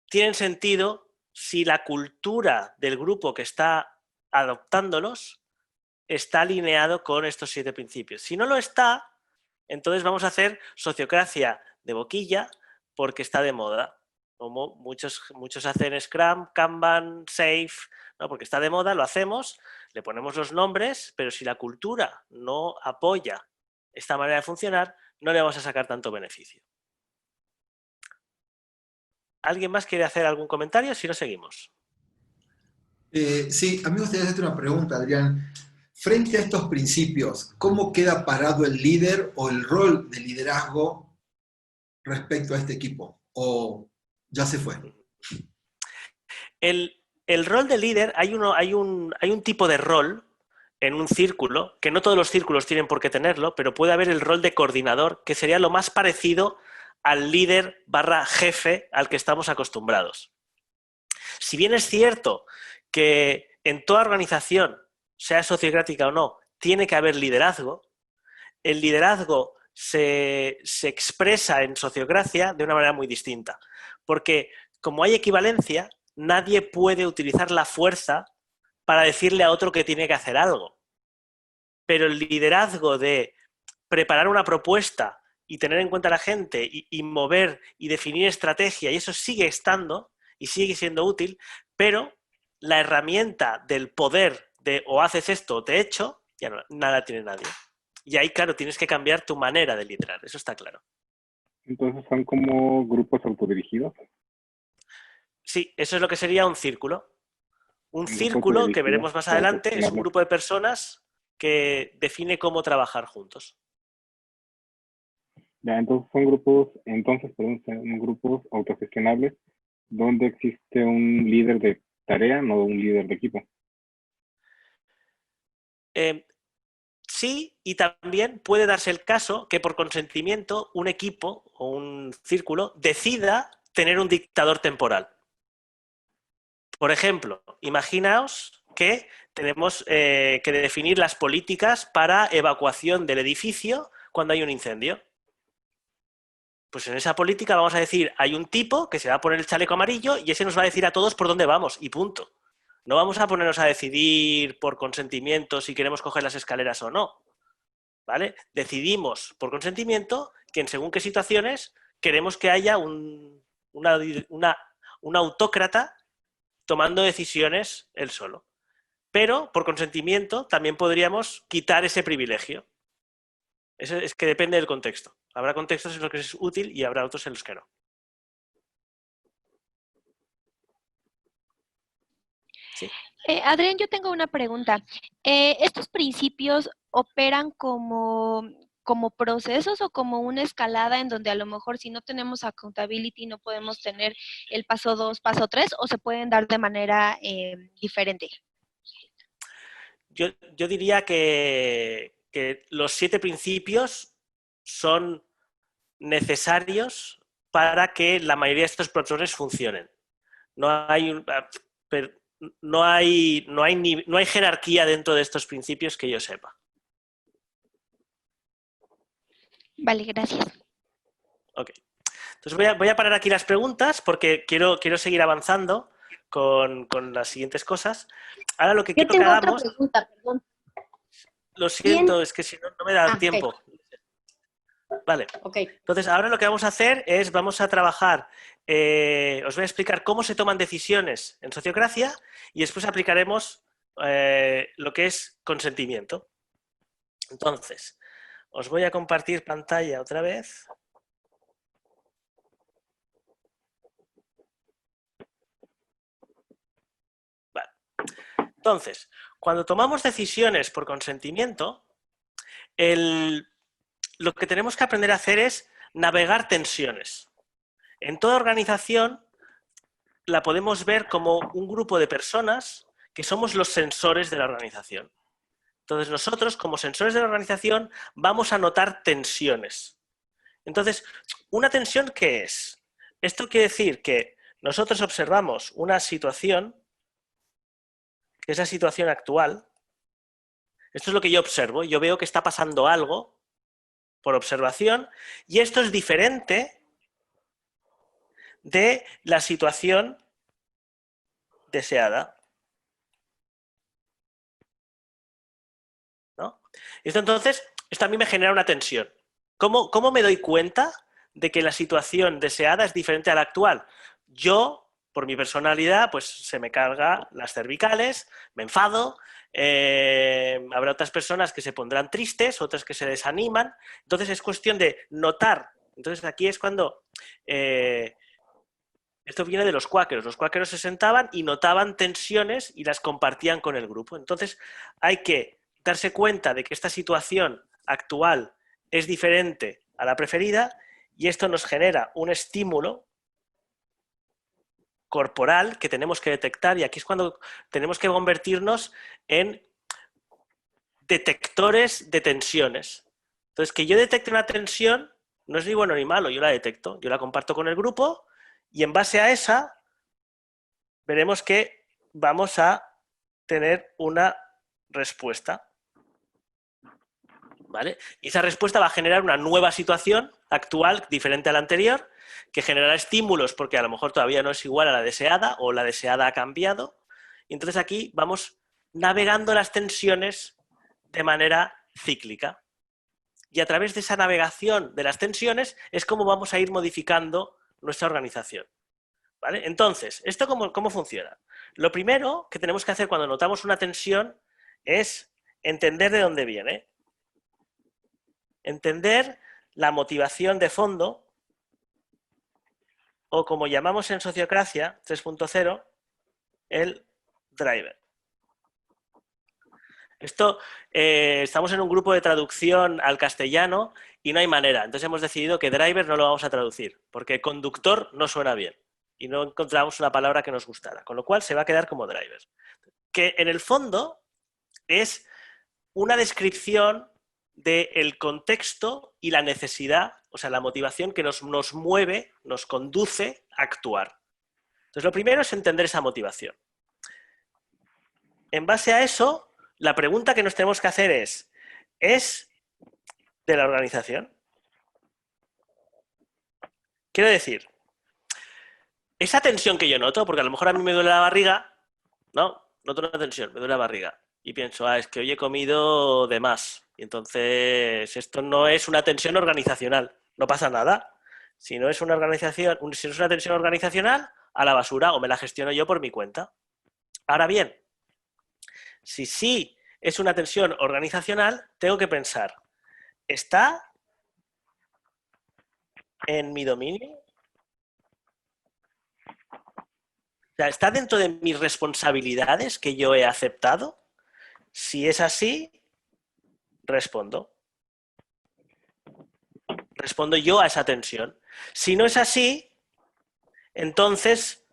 tienen sentido si la cultura del grupo que está adoptándolos está alineado con estos 7 principios. Si no lo está, entonces vamos a hacer sociocracia de boquilla porque está de moda. Como muchos hacen Scrum, Kanban, Safe, ¿no? Porque está de moda, lo hacemos, le ponemos los nombres, pero si la cultura no apoya esta manera de funcionar, no le vamos a sacar tanto beneficio. ¿Alguien más quiere hacer algún comentario? Si no, seguimos. Sí, a mí me gustaría hacerte una pregunta, Adrián. Frente a estos principios, ¿cómo queda parado el líder o el rol de liderazgo respecto a este equipo? ¿O ya se fue? El rol de líder, hay un tipo de rol en un círculo, que no todos los círculos tienen por qué tenerlo, pero puede haber el rol de coordinador, que sería lo más parecido al líder / jefe al que estamos acostumbrados. Si bien es cierto que en toda organización, sea sociocrática o no, tiene que haber liderazgo, el liderazgo se expresa en sociocracia de una manera muy distinta. Porque como hay equivalencia, nadie puede utilizar la fuerza para decirle a otro que tiene que hacer algo. Pero el liderazgo de preparar una propuesta y tener en cuenta a la gente y mover y definir estrategia, y eso sigue estando y sigue siendo útil, pero la herramienta del poder de o haces esto o te echo, ya no, nada tiene nadie. Y ahí, claro, tienes que cambiar tu manera de liderar, eso está claro. Entonces son como grupos autodirigidos. Sí, eso es lo que sería un círculo. Un círculo, que veremos más adelante, es un grupo de personas que define cómo trabajar juntos. Ya, entonces son grupos autogestionables donde existe un líder de tarea, no un líder de equipo. Sí, y también puede darse el caso que por consentimiento un equipo o un círculo decida tener un dictador temporal. Por ejemplo, imaginaos que tenemos que definir las políticas para evacuación del edificio cuando hay un incendio. Pues en esa política vamos a decir, hay un tipo que se va a poner el chaleco amarillo y ese nos va a decir a todos por dónde vamos y punto. No vamos a ponernos a decidir por consentimiento si queremos coger las escaleras o no, ¿vale? Decidimos por consentimiento que en según qué situaciones queremos que haya un autócrata tomando decisiones él solo. Pero por consentimiento también podríamos quitar ese privilegio. Eso es que depende del contexto. Habrá contextos en los que es útil y habrá otros en los que no. Sí. Adrián, yo tengo una pregunta. ¿Estos principios operan como procesos o como una escalada en donde a lo mejor si no tenemos accountability no podemos tener el paso 2, paso 3 o se pueden dar de manera diferente? yo diría que los 7 principios son necesarios para que la mayoría de estos patrones funcionen. No hay jerarquía dentro de estos principios que yo sepa. Vale, gracias. Ok. Entonces voy a parar aquí las preguntas porque quiero seguir avanzando con las siguientes cosas. Ahora lo que quiero que hagamos... Otra pregunta, perdón. Lo siento, es que si no, no me da tiempo. Okay. Vale. Okay. Entonces, ahora lo que vamos a hacer es, vamos a trabajar, os voy a explicar cómo se toman decisiones en sociocracia y después aplicaremos lo que es consentimiento. Entonces, os voy a compartir pantalla otra vez. Vale. Entonces, cuando tomamos decisiones por consentimiento, lo que tenemos que aprender a hacer es navegar tensiones. En toda organización la podemos ver como un grupo de personas que somos los sensores de la organización. Entonces nosotros, como sensores de la organización, vamos a notar tensiones. Entonces, ¿una tensión qué es? Esto quiere decir que nosotros observamos una situación, que es la situación actual. Esto es lo que yo observo. Yo veo que está pasando algo por observación, y esto es diferente de la situación deseada. ¿No? Esto a mí me genera una tensión. ¿Cómo me doy cuenta de que la situación deseada es diferente a la actual? Yo, por mi personalidad, pues se me cargan las cervicales, me enfado. Habrá otras personas que se pondrán tristes, otras que se desaniman. Entonces es cuestión de notar. Entonces aquí es cuando esto viene de los cuáqueros. Los cuáqueros se sentaban y notaban tensiones y las compartían con el grupo. Entonces hay que darse cuenta de que esta situación actual es diferente a la preferida y esto nos genera un estímulo corporal que tenemos que detectar, y aquí es cuando tenemos que convertirnos en detectores de tensiones. Entonces, que yo detecte una tensión no es ni bueno ni malo, yo la detecto, yo la comparto con el grupo y en base a esa veremos que vamos a tener una respuesta. ¿Vale? Y esa respuesta va a generar una nueva situación actual, diferente a la anterior, que generará estímulos porque a lo mejor todavía no es igual a la deseada o la deseada ha cambiado. Y entonces aquí vamos navegando las tensiones de manera cíclica. Y a través de esa navegación de las tensiones es como vamos a ir modificando nuestra organización. ¿Vale? Entonces, ¿esto cómo funciona? Lo primero que tenemos que hacer cuando notamos una tensión es entender de dónde viene. Entender la motivación de fondo, o como llamamos en Sociocracia 3.0, el driver. Esto, estamos en un grupo de traducción al castellano y no hay manera. Entonces hemos decidido que driver no lo vamos a traducir, porque conductor no suena bien y no encontramos una palabra que nos gustara, con lo cual se va a quedar como driver. Que en el fondo es una descripción del contexto y la necesidad, o sea, la motivación que nos mueve, nos conduce a actuar. Entonces, lo primero es entender esa motivación. En base a eso, la pregunta que nos tenemos que hacer ¿es de la organización? Quiero decir, esa tensión que yo noto, porque a lo mejor a mí me duele la barriga, ¿no? Noto una tensión, me duele la barriga. Y pienso, es que hoy he comido de más. Y entonces esto no es una tensión organizacional, no pasa nada. Si no es una tensión organizacional, a la basura o me la gestiono yo por mi cuenta. Ahora bien, si sí es una tensión organizacional, tengo que pensar, ¿está en mi dominio? O sea, ¿está dentro de mis responsabilidades que yo he aceptado? Si es así, respondo. Respondo yo a esa tensión. Si no es así, entonces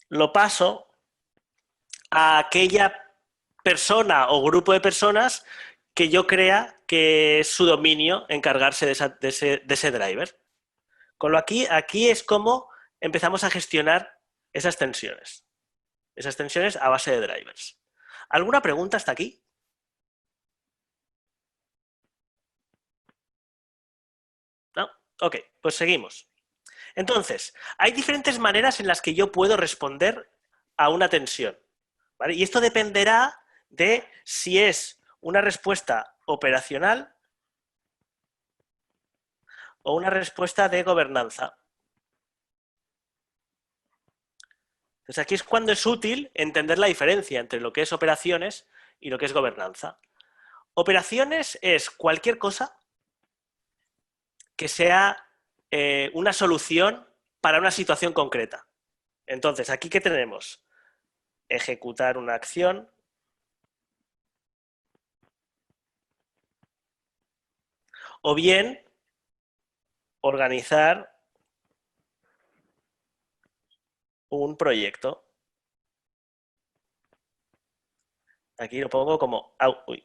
lo paso a aquella persona o grupo de personas que yo crea que es su dominio encargarse de ese driver. Con lo aquí es como empezamos a gestionar esas tensiones a base de drivers. ¿Alguna pregunta hasta aquí? ¿No? Ok, pues seguimos. Entonces, hay diferentes maneras en las que yo puedo responder a una tensión, ¿vale? Y esto dependerá de si es una respuesta operacional o una respuesta de gobernanza. Entonces aquí es cuando es útil entender la diferencia entre lo que es operaciones y lo que es gobernanza. Operaciones es cualquier cosa que sea una solución para una situación concreta. Entonces, ¿aquí qué tenemos? Ejecutar una acción, o bien organizar un proyecto. Aquí lo pongo como... Uy.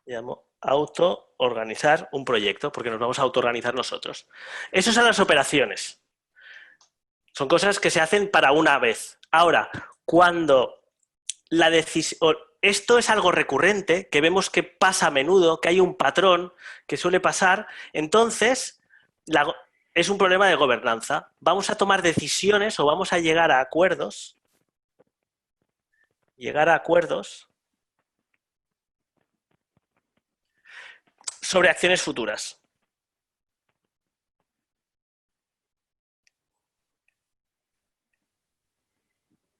Llamo auto-organizar un proyecto, porque nos vamos a auto-organizar nosotros. Esas son las operaciones. Son cosas que se hacen para una vez. Ahora, cuando la decisión... Esto es algo recurrente, que vemos que pasa a menudo, que hay un patrón que suele pasar, entonces es un problema de gobernanza. Vamos a tomar decisiones o vamos a llegar a acuerdos. Sobre acciones futuras.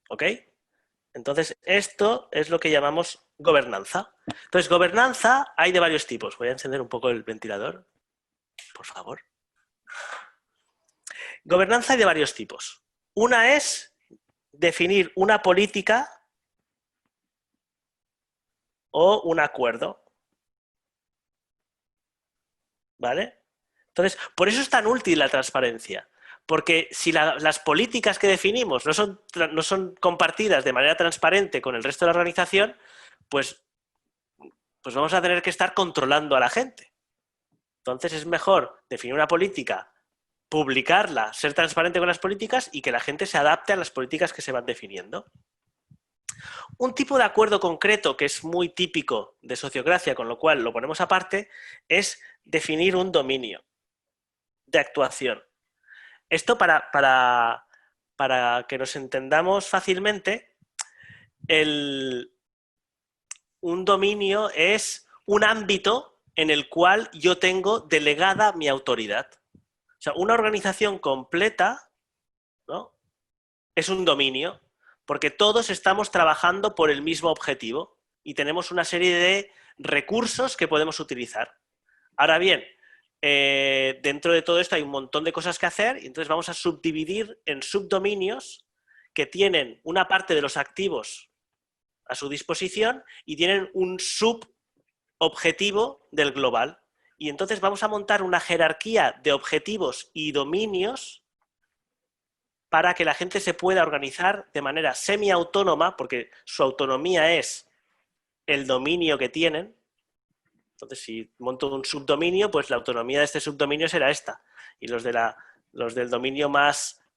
¿Ok? Entonces, esto es lo que llamamos gobernanza. Entonces, gobernanza hay de varios tipos. Voy a encender un poco el ventilador, por favor. Gobernanza hay de varios tipos. Una es definir una política o un acuerdo. ¿Vale? Entonces, por eso es tan útil la transparencia. Porque si las políticas que definimos no son compartidas de manera transparente con el resto de la organización, pues vamos a tener que estar controlando a la gente. Entonces es mejor definir una política, publicarla, ser transparente con las políticas y que la gente se adapte a las políticas que se van definiendo. Un tipo de acuerdo concreto que es muy típico de sociocracia, con lo cual lo ponemos aparte, es definir un dominio de actuación. Esto para que nos entendamos fácilmente, un dominio es un ámbito en el cual yo tengo delegada mi autoridad. O sea, una organización completa, ¿no?, es un dominio, porque todos estamos trabajando por el mismo objetivo y tenemos una serie de recursos que podemos utilizar. Ahora bien, dentro de todo esto hay un montón de cosas que hacer y entonces vamos a subdividir en subdominios que tienen una parte de los activos a su disposición y tienen un subobjetivo del global. Y entonces vamos a montar una jerarquía de objetivos y dominios para que la gente se pueda organizar de manera semiautónoma, porque su autonomía es el dominio que tienen. Entonces, si monto un subdominio, pues la autonomía de este subdominio será esta. Y los del dominio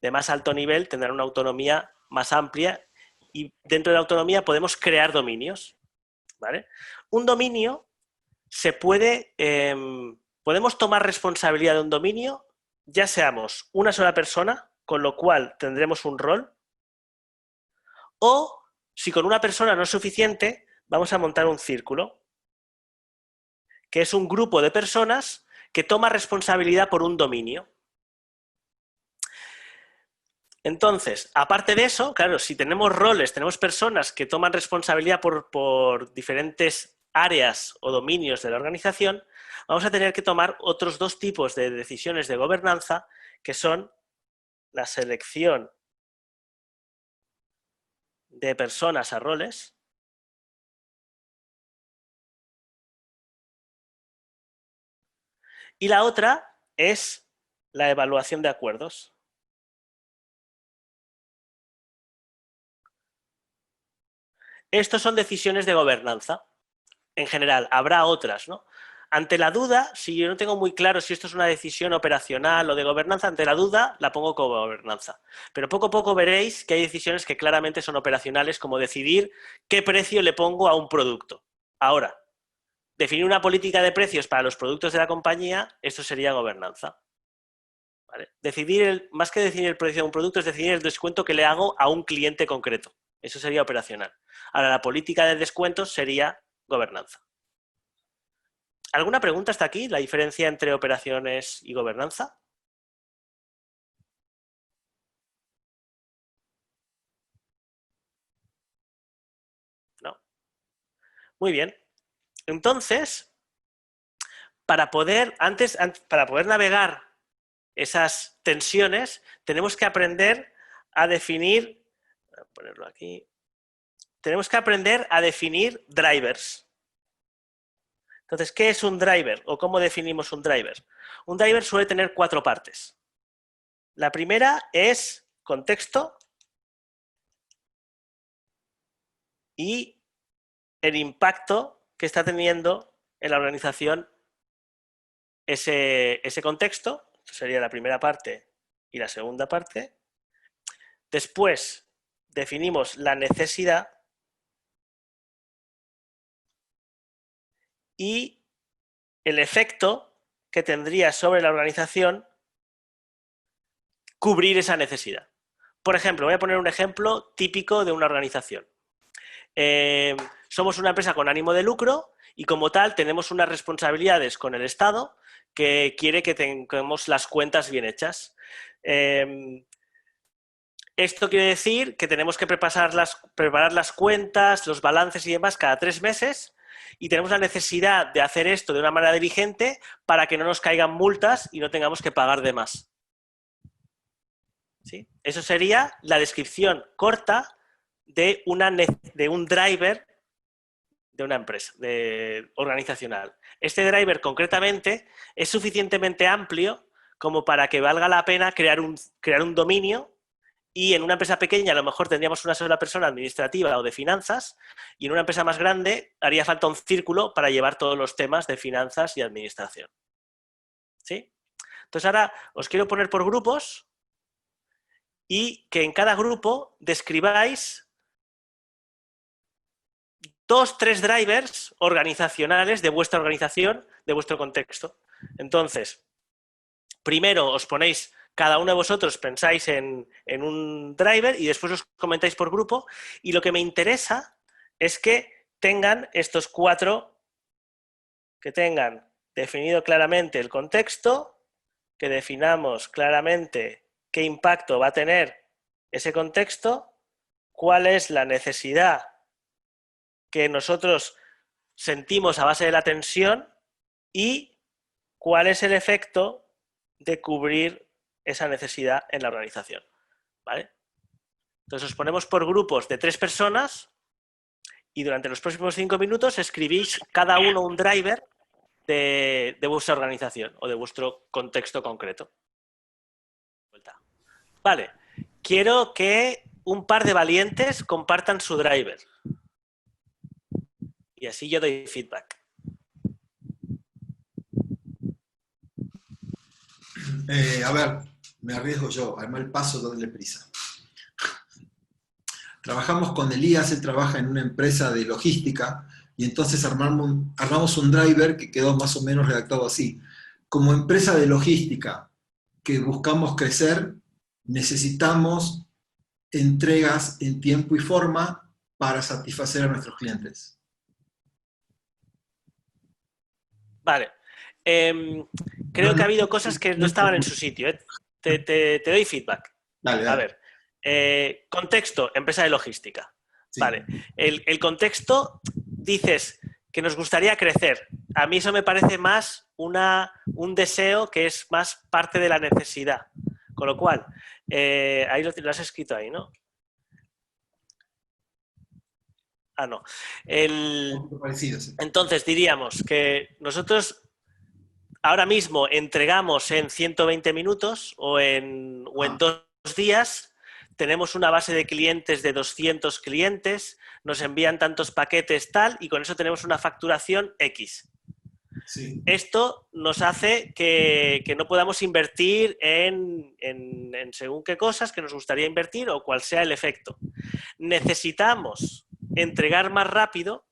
de más alto nivel tendrán una autonomía más amplia y dentro de la autonomía podemos crear dominios, ¿vale? Un dominio podemos tomar responsabilidad de un dominio, ya seamos una sola persona, con lo cual tendremos un rol, o si con una persona no es suficiente, vamos a montar un círculo, que es un grupo de personas que toma responsabilidad por un dominio. Entonces, aparte de eso, claro, si tenemos roles, tenemos personas que toman responsabilidad por diferentes áreas o dominios de la organización, vamos a tener que tomar otros dos tipos de decisiones de gobernanza, que son la selección de personas a roles y la otra es la evaluación de acuerdos. Estos son decisiones de gobernanza. En general, habrá otras, ¿no? Ante la duda, si yo no tengo muy claro si esto es una decisión operacional o de gobernanza, ante la duda la pongo como gobernanza. Pero poco a poco veréis que hay decisiones que claramente son operacionales, como decidir qué precio le pongo a un producto. Ahora, definir una política de precios para los productos de la compañía, esto sería gobernanza. ¿Vale? Más que definir el precio de un producto, es definir el descuento que le hago a un cliente concreto. Eso sería operacional. Ahora, la política de descuentos sería gobernanza. ¿Alguna pregunta hasta aquí? ¿La diferencia entre operaciones y gobernanza? No. Muy bien. Entonces, para poder navegar esas tensiones, tenemos que aprender a definir, voy a ponerlo aquí, tenemos que aprender a definir drivers. Entonces, ¿qué es un driver o cómo definimos un driver? Un driver suele tener 4 partes. La primera es contexto y el impacto que está teniendo en la organización ese contexto. Esto sería la primera parte y la segunda parte. Después definimos la necesidad y el efecto que tendría sobre la organización cubrir esa necesidad. Por ejemplo, voy a poner un ejemplo típico de una organización. Somos una empresa con ánimo de lucro y como tal tenemos unas responsabilidades con el Estado que quiere que tengamos las cuentas bien hechas. Esto quiere decir que tenemos que preparar las cuentas, los balances y demás cada 3 meses y tenemos la necesidad de hacer esto de una manera diligente para que no nos caigan multas y no tengamos que pagar de más. ¿Sí? Eso sería la descripción corta de un driver de una empresa organizacional. Este driver concretamente es suficientemente amplio como para que valga la pena crear un dominio. Y en una empresa pequeña a lo mejor tendríamos una sola persona administrativa o de finanzas y en una empresa más grande haría falta un círculo para llevar todos los temas de finanzas y administración. ¿Sí? Entonces ahora os quiero poner por grupos y que en cada grupo describáis 2, 3 drivers organizacionales de vuestra organización, de vuestro contexto. Entonces, primero os ponéis... Cada uno de vosotros pensáis en un driver y después os comentáis por grupo y lo que me interesa es que tengan estos 4, que tengan definido claramente el contexto, que definamos claramente qué impacto va a tener ese contexto, cuál es la necesidad que nosotros sentimos a base de la tensión y cuál es el efecto de cubrir esa necesidad en la organización. ¿Vale? Entonces os ponemos por grupos de 3 personas y durante los próximos 5 minutos escribís cada uno un driver de vuestra organización o de vuestro contexto concreto. Vale, quiero que un par de valientes compartan su driver. Y así yo doy feedback. A ver, me arriesgo yo, al mal paso darle prisa. Trabajamos con Elías, él trabaja en una empresa de logística y entonces armamos un driver que quedó más o menos redactado así. Como empresa de logística que buscamos crecer, necesitamos entregas en tiempo y forma para satisfacer a nuestros clientes. Vale. Creo que ha habido cosas que no estaban en su sitio. Te doy feedback. Dale. A ver, contexto, empresa de logística. Sí. Vale. El contexto, dices que nos gustaría crecer. A mí eso me parece más un deseo que es más parte de la necesidad. Con lo cual, ahí lo has escrito ahí, ¿no? Ah, no. Entonces diríamos que nosotros ahora mismo entregamos en 120 minutos o en 2 días, tenemos una base de clientes de 200 clientes, nos envían tantos paquetes tal y con eso tenemos una facturación X. Sí. Esto nos hace que no podamos invertir en según qué cosas que nos gustaría invertir o cual sea el efecto. Necesitamos entregar más rápido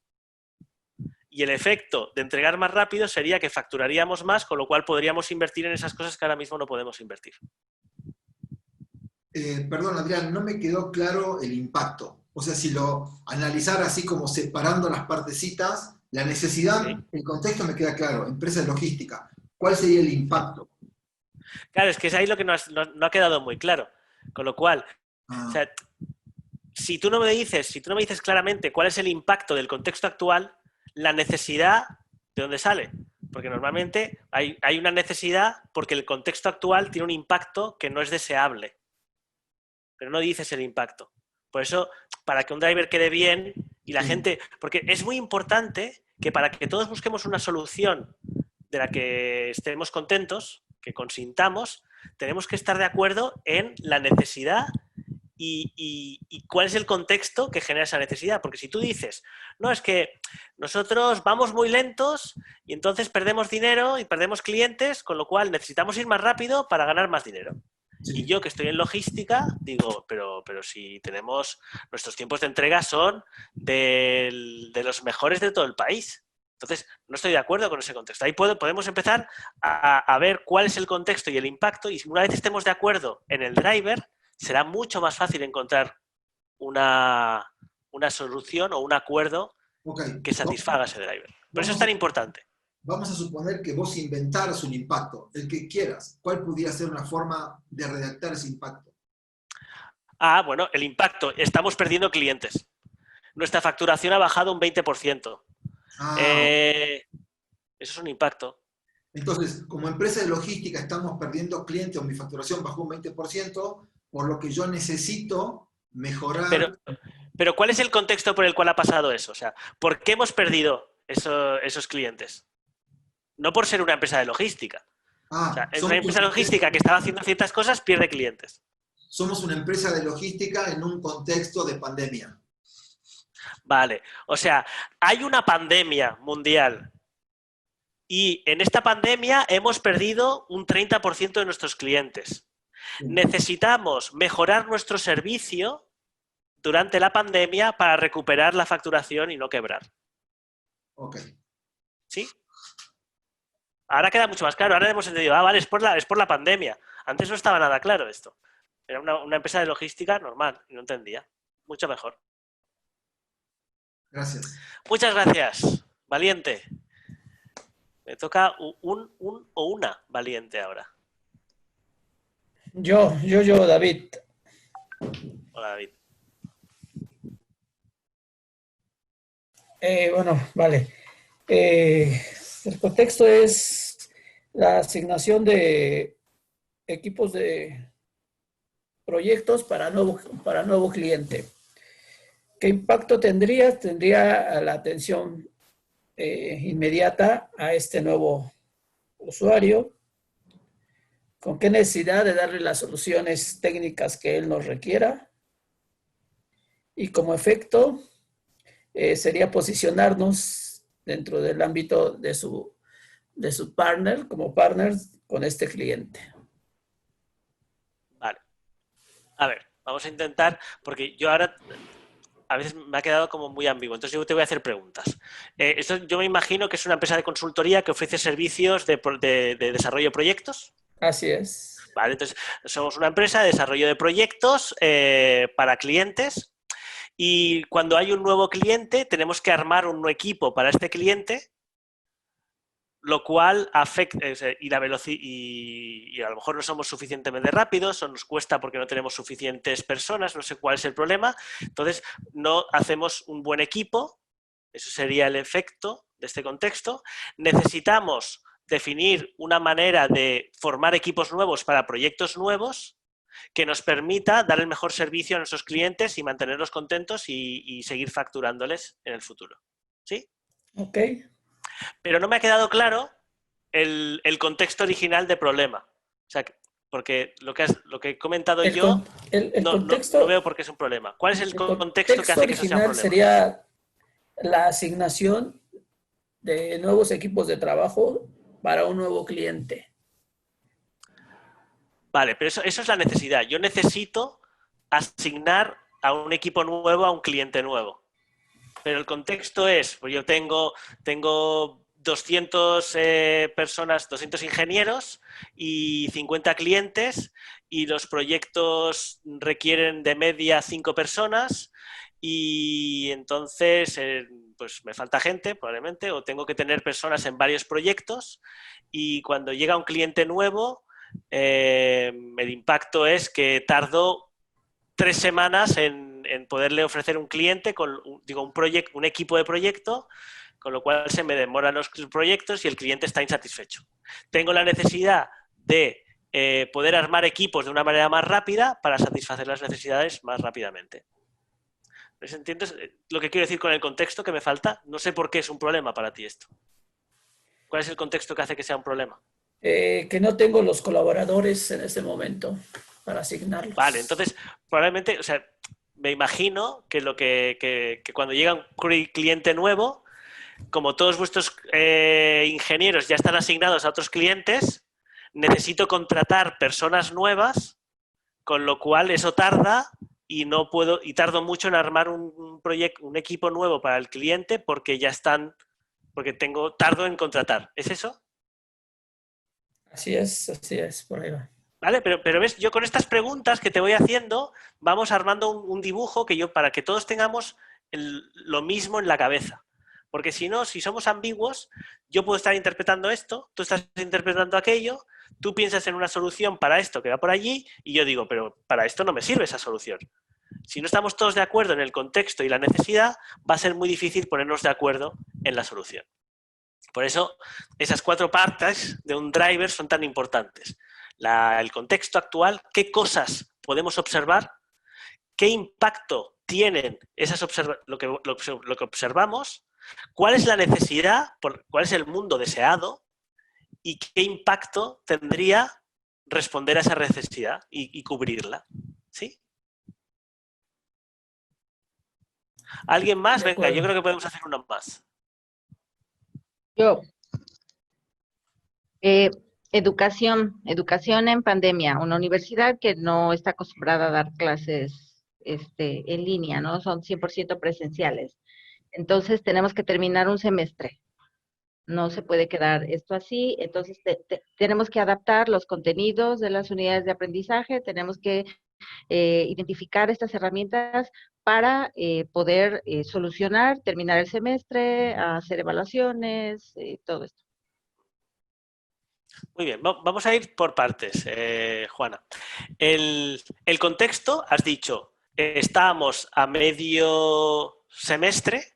y el efecto de entregar más rápido sería que facturaríamos más, con lo cual podríamos invertir en esas cosas que ahora mismo no podemos invertir. Perdón, Adrián, no me quedó claro el impacto. O sea, si lo analizara así como separando las partecitas, la necesidad, Sí. el contexto me queda claro, empresa de logística. ¿Cuál sería el impacto? Claro, es que es ahí lo que no ha quedado muy claro. Con lo cual, o sea, si tú no me dices claramente cuál es el impacto del contexto actual, la necesidad, ¿de dónde sale? Porque normalmente hay una necesidad porque el contexto actual tiene un impacto que no es deseable. Pero no dices el impacto. Por eso, para que un driver quede bien y la gente... Porque es muy importante que para que todos busquemos una solución de la que estemos contentos, que consintamos, tenemos que estar de acuerdo en la necesidad y cuál es el contexto que genera esa necesidad. Porque si tú dices, no, es que nosotros vamos muy lentos y entonces perdemos dinero y perdemos clientes, con lo cual necesitamos ir más rápido para ganar más dinero. Sí. Y yo, que estoy en logística, digo, pero si tenemos... Nuestros tiempos de entrega son de los mejores de todo el país. Entonces, no estoy de acuerdo con ese contexto. Ahí podemos empezar a ver cuál es el contexto y el impacto, y una vez estemos de acuerdo en el driver, será mucho más fácil encontrar una solución o un acuerdo que satisfaga a ese driver. Por eso es tan importante. Vamos a suponer que vos inventaras un impacto, el que quieras. ¿Cuál pudiera ser una forma de redactar ese impacto? Bueno, el impacto. Estamos perdiendo clientes. Nuestra facturación ha bajado un 20%. Eso es un impacto. Entonces, como empresa de logística estamos perdiendo clientes o mi facturación bajó un 20%, por lo que yo necesito mejorar... Pero ¿cuál es el contexto por el cual ha pasado eso? O sea, ¿por qué hemos perdido esos clientes? No por ser una empresa de logística. O sea, una empresa de logística que estaba haciendo ciertas cosas pierde clientes. Somos una empresa de logística en un contexto de pandemia. Vale. O sea, hay una pandemia mundial y en esta pandemia hemos perdido un 30% de nuestros clientes. Necesitamos mejorar nuestro servicio durante la pandemia para recuperar la facturación y no quebrar. Ok. ¿Sí? Ahora queda mucho más claro. Ahora hemos entendido, vale, es por la pandemia. Antes no estaba nada claro esto. Era una empresa de logística normal y no entendía. Mucho mejor. Gracias. Muchas gracias, valiente. Me toca un o una valiente ahora. Yo, David. Hola, David. Bueno, vale. El contexto es la asignación de equipos de proyectos para nuevo cliente. ¿Qué impacto tendría? Tendría la atención inmediata a este nuevo usuario. ¿Con qué necesidad de darle las soluciones técnicas que él nos requiera? Y como efecto, sería posicionarnos dentro del ámbito de su partner, como partners con este cliente. Vale. A ver, vamos a intentar, porque yo ahora a veces me ha quedado como muy ambiguo, entonces yo te voy a hacer preguntas. Esto yo me imagino que es una empresa de consultoría que ofrece servicios de desarrollo de proyectos. Así es. Vale, entonces somos una empresa de desarrollo de proyectos para clientes. Y cuando hay un nuevo cliente, tenemos que armar un nuevo equipo para este cliente, lo cual afecta, y a lo mejor no somos suficientemente rápidos, o nos cuesta porque no tenemos suficientes personas, no sé cuál es el problema. Entonces, no hacemos un buen equipo, eso sería el efecto de este contexto. Necesitamos definir una manera de formar equipos nuevos para proyectos nuevos, que nos permita dar el mejor servicio a nuestros clientes y mantenerlos contentos y seguir facturándoles en el futuro. ¿Sí? Ok. Pero no me ha quedado claro el contexto original de problema. O sea, porque lo que he comentado yo no veo por qué es un problema. ¿Cuál es el contexto que hace que eso sea un problema? Sería la asignación de nuevos equipos de trabajo para un nuevo cliente. Vale, pero eso es la necesidad. Yo necesito asignar a un equipo nuevo a un cliente nuevo. Pero el contexto es, pues yo tengo 200 personas, 200 ingenieros y 50 clientes, y los proyectos requieren de media 5 personas, y entonces pues me falta gente probablemente, o tengo que tener personas en varios proyectos, y cuando llega un cliente nuevo, el impacto es que tardo 3 semanas en poderle ofrecer un cliente con un equipo de proyecto, con lo cual se me demoran los proyectos y el cliente está insatisfecho. Tengo la necesidad de poder armar equipos de una manera más rápida para satisfacer las necesidades más rápidamente. ¿Entiendes lo que quiero decir con el contexto que me falta? No sé por qué es un problema para ti esto. ¿Cuál es el contexto que hace que sea un problema? Que no tengo los colaboradores en este momento para asignarlos. Vale, entonces probablemente, o sea, me imagino que cuando llega un cliente nuevo, como todos vuestros ingenieros ya están asignados a otros clientes, necesito contratar personas nuevas, con lo cual eso tarda y tardo mucho en armar un equipo nuevo para el cliente porque tardo en contratar. ¿Es eso? Así es, por ahí va. ¿Vale? Pero ves, yo con estas preguntas que te voy haciendo, vamos armando un dibujo para que todos tengamos lo mismo en la cabeza. Porque si no, si somos ambiguos, yo puedo estar interpretando esto, tú estás interpretando aquello, tú piensas en una solución para esto que va por allí, y yo digo, pero para esto no me sirve esa solución. Si no estamos todos de acuerdo en el contexto y la necesidad, va a ser muy difícil ponernos de acuerdo en la solución. Por eso, esas 4 partes de un driver son tan importantes. El contexto actual, qué cosas podemos observar, qué impacto tienen lo que observamos, cuál es la necesidad, cuál es el mundo deseado y qué impacto tendría responder a esa necesidad y cubrirla. ¿Sí? ¿Alguien más? Venga, yo creo que podemos hacer uno más. Yo. Educación en pandemia, una universidad que no está acostumbrada a dar clases en línea, ¿no? Son 100% presenciales. Entonces tenemos que terminar un semestre. No se puede quedar esto así, entonces tenemos que adaptar los contenidos de las unidades de aprendizaje, tenemos que identificar estas herramientas para poder solucionar, terminar el semestre, hacer evaluaciones, todo esto. Muy bien, vamos a ir por partes, Juana. El contexto, has dicho, estábamos a medio semestre,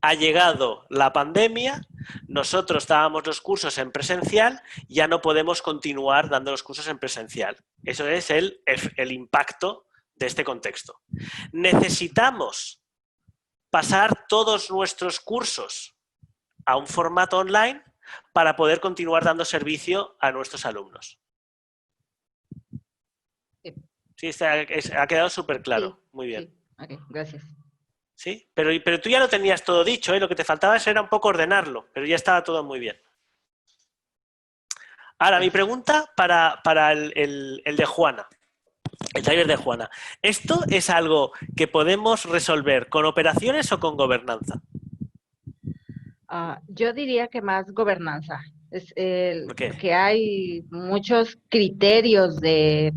ha llegado la pandemia, nosotros dábamos los cursos en presencial, ya no podemos continuar dando los cursos en presencial. Eso es el impacto de este contexto. Necesitamos pasar todos nuestros cursos a un formato online para poder continuar dando servicio a nuestros alumnos. Sí, ha quedado súper claro. Sí, muy bien. Sí. Okay, gracias. ¿Sí? Pero tú ya lo tenías todo dicho, ¿eh? Lo que te faltaba era un poco ordenarlo, pero ya estaba todo muy bien. Ahora, mi pregunta para el de Juana, el driver de Juana. ¿Esto es algo que podemos resolver con operaciones o con gobernanza? Yo diría que más gobernanza. Porque hay muchos criterios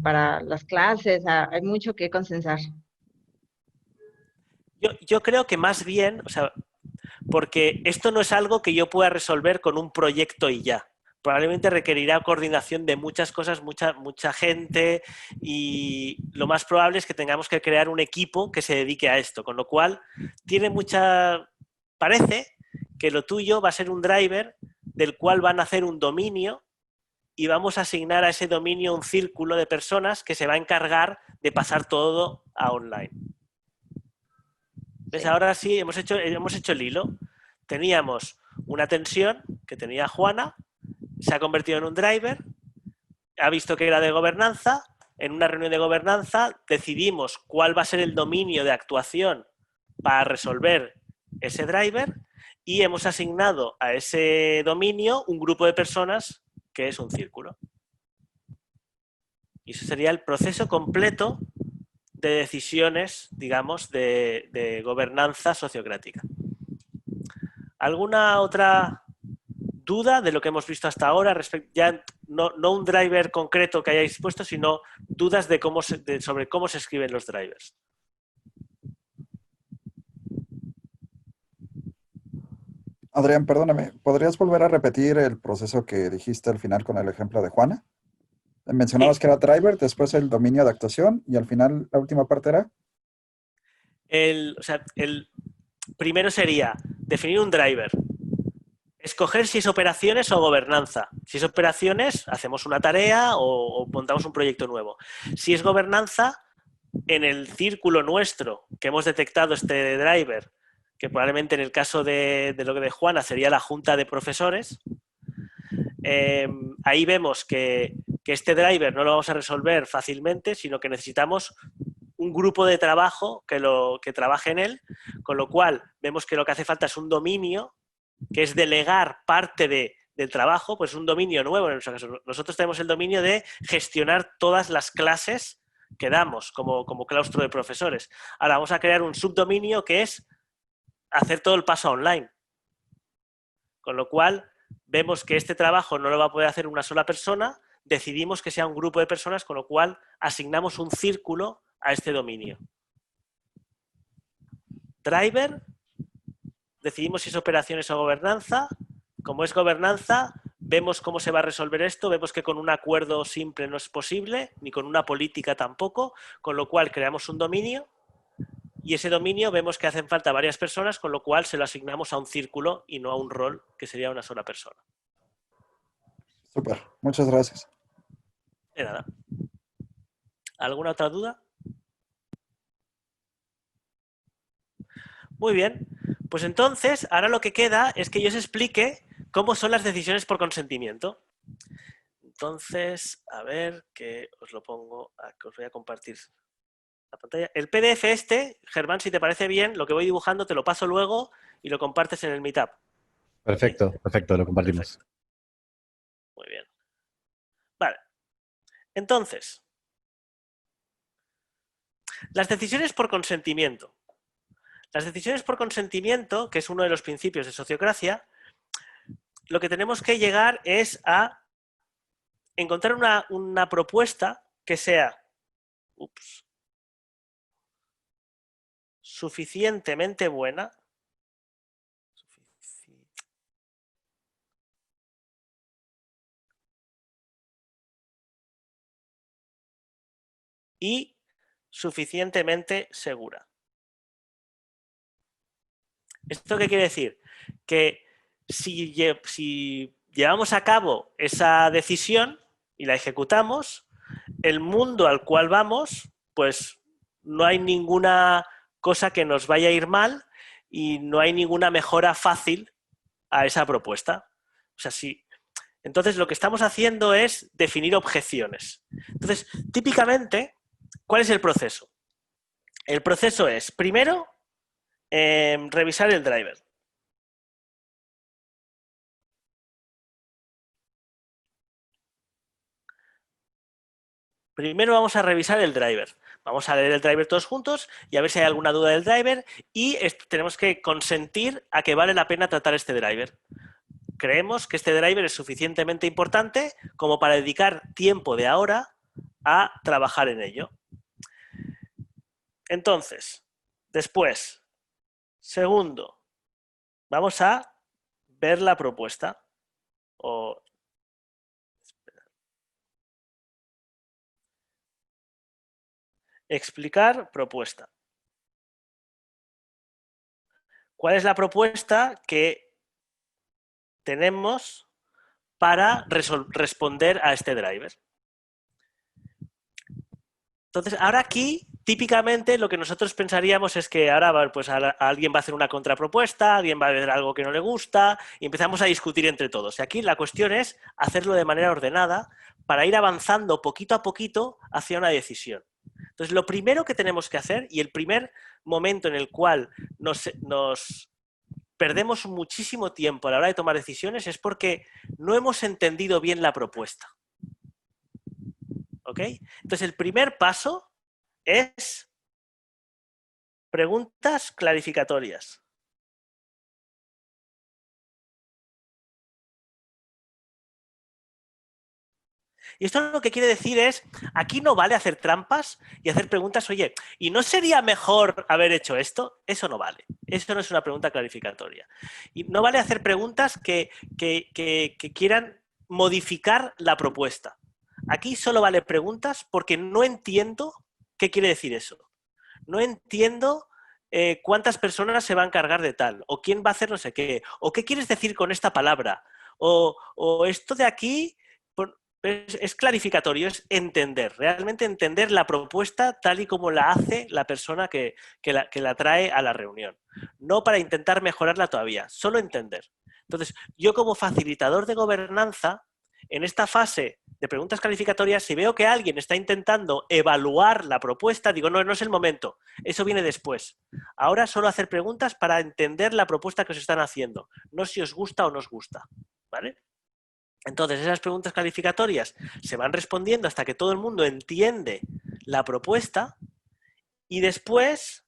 para las clases, hay mucho que consensar. Yo creo que más bien, o sea, porque esto no es algo que yo pueda resolver con un proyecto y ya. Probablemente requerirá coordinación de muchas cosas, mucha gente, y lo más probable es que tengamos que crear un equipo que se dedique a esto, con lo cual parece que lo tuyo va a ser un driver del cual van a hacer un dominio y vamos a asignar a ese dominio un círculo de personas que se va a encargar de pasar todo a online. ¿Ves? Ahora sí, hemos hecho el hilo. Teníamos una tensión que tenía Juana se ha convertido en un driver, ha visto que era de gobernanza, en una reunión de gobernanza decidimos cuál va a ser el dominio de actuación para resolver ese driver y hemos asignado a ese dominio un grupo de personas que es un círculo. Y eso sería el proceso completo de decisiones, digamos, de gobernanza sociocrática. ¿Alguna otra duda de lo que hemos visto hasta ahora? Ya no un driver concreto que hayáis puesto, sino dudas de sobre cómo se escriben los drivers. Adrián, perdóname, ¿podrías volver a repetir el proceso que dijiste al final con el ejemplo de Juana? Mencionabas que era driver, después el dominio de actuación y al final la última parte era... El primero sería definir un driver, escoger si es operaciones o gobernanza. Si es operaciones, hacemos una tarea o montamos un proyecto nuevo. Si es gobernanza, en el círculo nuestro que hemos detectado este driver, que probablemente en el caso de lo que de Juana sería la junta de profesores, ahí vemos que este driver no lo vamos a resolver fácilmente, sino que necesitamos un grupo de trabajo que trabaje en él, con lo cual vemos que lo que hace falta es un dominio, que es delegar parte del trabajo, pues un dominio nuevo en nuestro caso. Nosotros tenemos el dominio de gestionar todas las clases que damos como claustro de profesores. Ahora vamos a crear un subdominio que es hacer todo el paso online. Con lo cual vemos que este trabajo no lo va a poder hacer una sola persona, decidimos que sea un grupo de personas, con lo cual asignamos un círculo a este dominio. Driver, decidimos si es operaciones o gobernanza. Como es gobernanza, vemos cómo se va a resolver esto, vemos que con un acuerdo simple no es posible, ni con una política tampoco, con lo cual creamos un dominio y ese dominio vemos que hacen falta varias personas, con lo cual se lo asignamos a un círculo y no a un rol, que sería una sola persona. Súper, muchas gracias. De nada. ¿Alguna otra duda? Muy bien. Pues entonces, ahora lo que queda es que yo os explique cómo son las decisiones por consentimiento. Entonces, a ver, que os lo pongo, que os voy a compartir la pantalla. El PDF este, Germán, si te parece bien, lo que voy dibujando te lo paso luego y lo compartes en el Meetup. Perfecto, perfecto, lo compartimos. Perfecto. Muy bien. Vale. Entonces, las decisiones por consentimiento. Las decisiones por consentimiento, que es uno de los principios de sociocracia, lo que tenemos que llegar es a encontrar una propuesta que sea suficientemente buena y suficientemente segura. ¿Esto qué quiere decir? Que si llevamos a cabo esa decisión y la ejecutamos, el mundo al cual vamos, pues no hay ninguna cosa que nos vaya a ir mal y no hay ninguna mejora fácil a esa propuesta. O sea, sí. Entonces, lo que estamos haciendo es definir objeciones. Entonces, típicamente, ¿cuál es el proceso? El proceso es, primero, revisar el driver. Primero vamos a revisar el driver. Vamos a leer el driver todos juntos y a ver si hay alguna duda del driver y tenemos que consentir a que vale la pena tratar este driver. Creemos que este driver es suficientemente importante como para dedicar tiempo de ahora a trabajar en ello. Entonces, después, segundo, vamos a ver la propuesta. Explicar propuesta. ¿Cuál es la propuesta que tenemos para responder a este driver? Entonces, ahora aquí, típicamente, lo que nosotros pensaríamos es que ahora pues, alguien va a hacer una contrapropuesta, alguien va a ver algo que no le gusta, y empezamos a discutir entre todos. Y aquí la cuestión es hacerlo de manera ordenada para ir avanzando poquito a poquito hacia una decisión. Entonces, lo primero que tenemos que hacer, y el primer momento en el cual nos perdemos muchísimo tiempo a la hora de tomar decisiones, es porque no hemos entendido bien la propuesta. ¿Ok? Entonces, el primer paso es preguntas clarificatorias. Y esto lo que quiere decir es, aquí no vale hacer trampas y hacer preguntas, oye, ¿y no sería mejor haber hecho esto? Eso no vale. Eso no es una pregunta clarificatoria. Y no vale hacer preguntas que quieran modificar la propuesta. Aquí solo vale preguntas porque no entiendo qué quiere decir eso. No entiendo cuántas personas se van a encargar de tal, o quién va a hacer no sé qué, o qué quieres decir con esta palabra, o esto de aquí es clarificatorio, es entender, realmente entender la propuesta tal y como la hace la persona que la trae a la reunión. No para intentar mejorarla todavía, solo entender. Entonces, yo como facilitador de gobernanza, en esta fase de preguntas clarificatorias, si veo que alguien está intentando evaluar la propuesta, digo, no, no es el momento, eso viene después. Ahora solo hacer preguntas para entender la propuesta que os están haciendo, no si os gusta o no os gusta, ¿vale? Entonces, esas preguntas clarificatorias se van respondiendo hasta que todo el mundo entiende la propuesta y después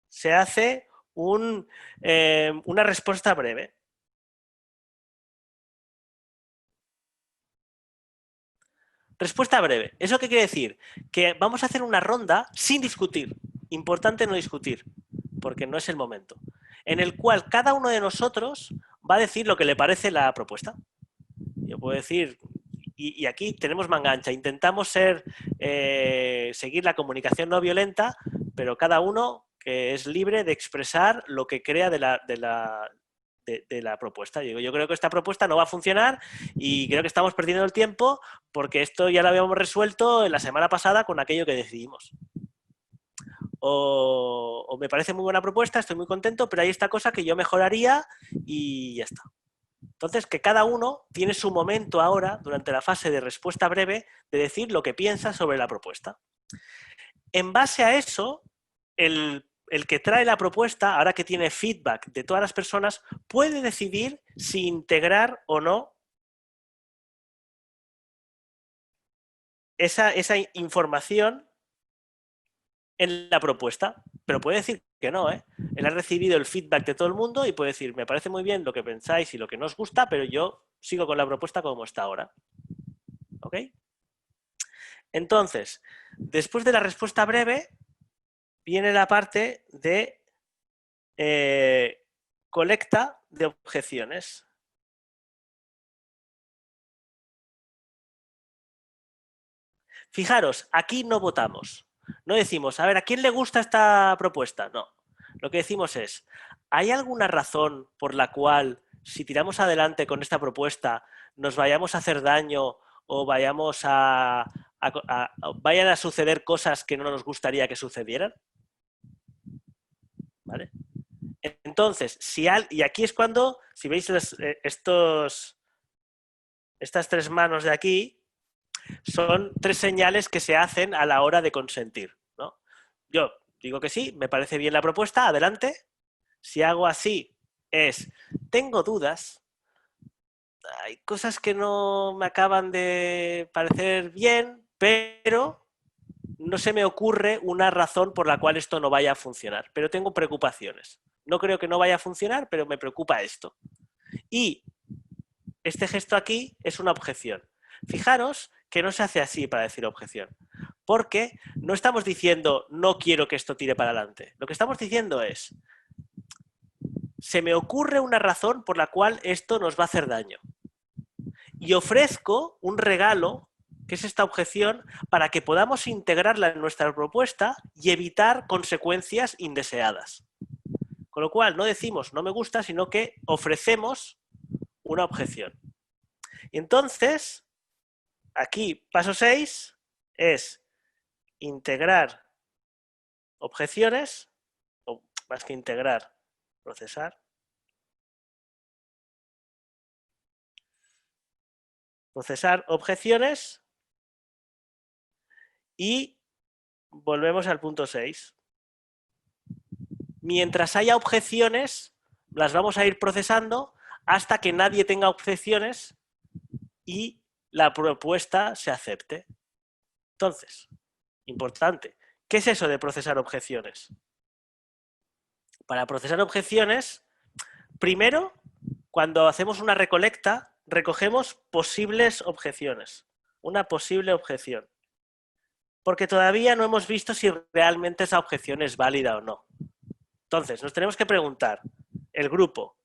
se hace una respuesta breve. Respuesta breve. ¿Eso qué quiere decir? Que vamos a hacer una ronda sin discutir. Importante no discutir, porque no es el momento. En el cual cada uno de nosotros va a decir lo que le parece la propuesta. Yo puedo decir, y aquí tenemos manga ancha, intentamos seguir la comunicación no violenta, pero cada uno que es libre de expresar lo que crea de la propuesta. Yo creo que esta propuesta no va a funcionar y creo que estamos perdiendo el tiempo porque esto ya lo habíamos resuelto en la semana pasada con aquello que decidimos. O me parece muy buena propuesta, estoy muy contento, pero hay esta cosa que yo mejoraría y ya está. Entonces, que cada uno tiene su momento ahora, durante la fase de respuesta breve, de decir lo que piensa sobre la propuesta. En base a eso, el que trae la propuesta, ahora que tiene feedback de todas las personas, puede decidir si integrar o no esa información en la propuesta. Pero puede decir que no, ¿eh? Él ha recibido el feedback de todo el mundo y puede decir, me parece muy bien lo que pensáis y lo que no os gusta, pero yo sigo con la propuesta como está ahora. ¿Ok? Entonces, después de la respuesta breve, viene la parte de colecta de objeciones. Fijaros, aquí no votamos. No decimos, a ver, ¿a quién le gusta esta propuesta? No. Lo que decimos es, ¿hay alguna razón por la cual, si tiramos adelante con esta propuesta, nos vayamos a hacer daño o vayan a suceder cosas que no nos gustaría que sucedieran? ¿Vale? Entonces, y aquí es cuando, si veis estas tres manos de aquí, son tres señales que se hacen a la hora de consentir, ¿no? Yo digo que sí, me parece bien la propuesta, adelante. Si hago así, tengo dudas, hay cosas que no me acaban de parecer bien, pero no se me ocurre una razón por la cual esto no vaya a funcionar, pero tengo preocupaciones. No creo que no vaya a funcionar, pero me preocupa esto. Y este gesto aquí es una objeción. Fijaros que no se hace así para decir objeción, porque no estamos diciendo no quiero que esto tire para adelante. Lo que estamos diciendo es, se me ocurre una razón por la cual esto nos va a hacer daño. Y ofrezco un regalo, que es esta objeción, para que podamos integrarla en nuestra propuesta y evitar consecuencias indeseadas. Con lo cual, no decimos no me gusta, sino que ofrecemos una objeción. Y entonces, aquí, paso 6, es integrar objeciones, o más que integrar, procesar. Procesar objeciones y volvemos al punto 6. Mientras haya objeciones, las vamos a ir procesando hasta que nadie tenga objeciones y la propuesta se acepte. Entonces, importante, ¿qué es eso de procesar objeciones? Para procesar objeciones, primero, cuando hacemos una recolecta, recogemos posibles objeciones, una posible objeción, porque todavía no hemos visto si realmente esa objeción es válida o no. Entonces, nos tenemos que preguntar, el grupo,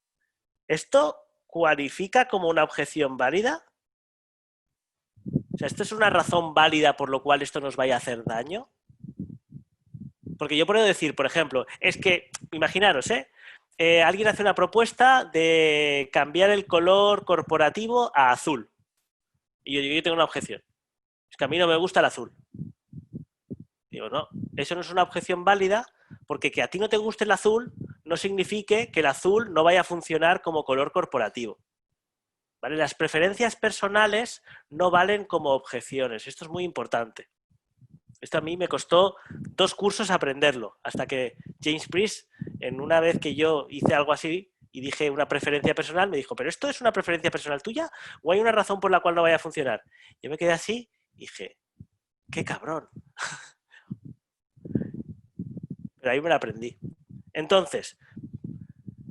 ¿esto cualifica como una objeción válida? O sea, ¿esto es una razón válida por lo cual esto nos vaya a hacer daño? Porque yo puedo decir, por ejemplo, es que, imaginaros, alguien hace una propuesta de cambiar el color corporativo a azul. Y yo tengo una objeción. Es que a mí no me gusta el azul. Digo, no, eso no es una objeción válida porque que a ti no te guste el azul no signifique que el azul no vaya a funcionar como color corporativo. ¿Vale? Las preferencias personales no valen como objeciones. Esto es muy importante. Esto a mí me costó 2 cursos aprenderlo, hasta que James Priest, en una vez que yo hice algo así y dije una preferencia personal, me dijo, ¿pero esto es una preferencia personal tuya o hay una razón por la cual no vaya a funcionar? Yo me quedé así y dije, ¡qué cabrón! Pero ahí me lo aprendí. Entonces,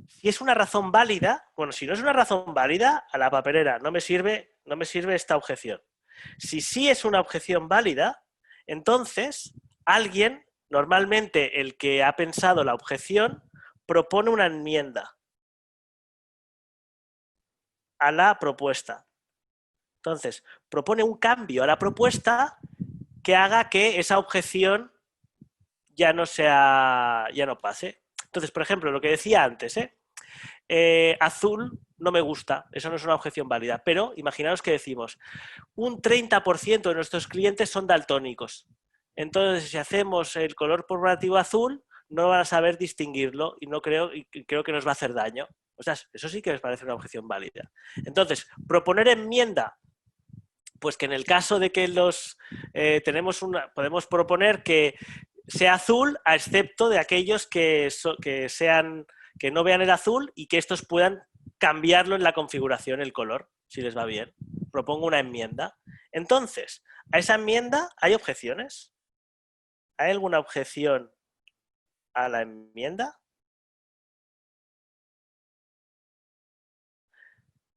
si es una razón válida, bueno, si no es una razón válida, a la papelera, no me sirve esta objeción. Si sí es una objeción válida, entonces alguien, normalmente el que ha pensado la objeción, propone una enmienda a la propuesta. Entonces, propone un cambio a la propuesta que haga que esa objeción ya no pase. Entonces, por ejemplo, lo que decía antes, azul no me gusta, eso no es una objeción válida, pero imaginaos que decimos, un 30% de nuestros clientes son daltónicos. Entonces, si hacemos el color corporativo azul, no van a saber distinguirlo y creo que nos va a hacer daño. O sea, eso sí que les parece una objeción válida. Entonces, proponer enmienda, pues que en el caso de que podemos proponer que sea azul, a excepto de aquellos que no vean el azul y que estos puedan cambiarlo en la configuración, el color, si les va bien. Propongo una enmienda. Entonces, a esa enmienda hay objeciones. ¿Hay alguna objeción a la enmienda?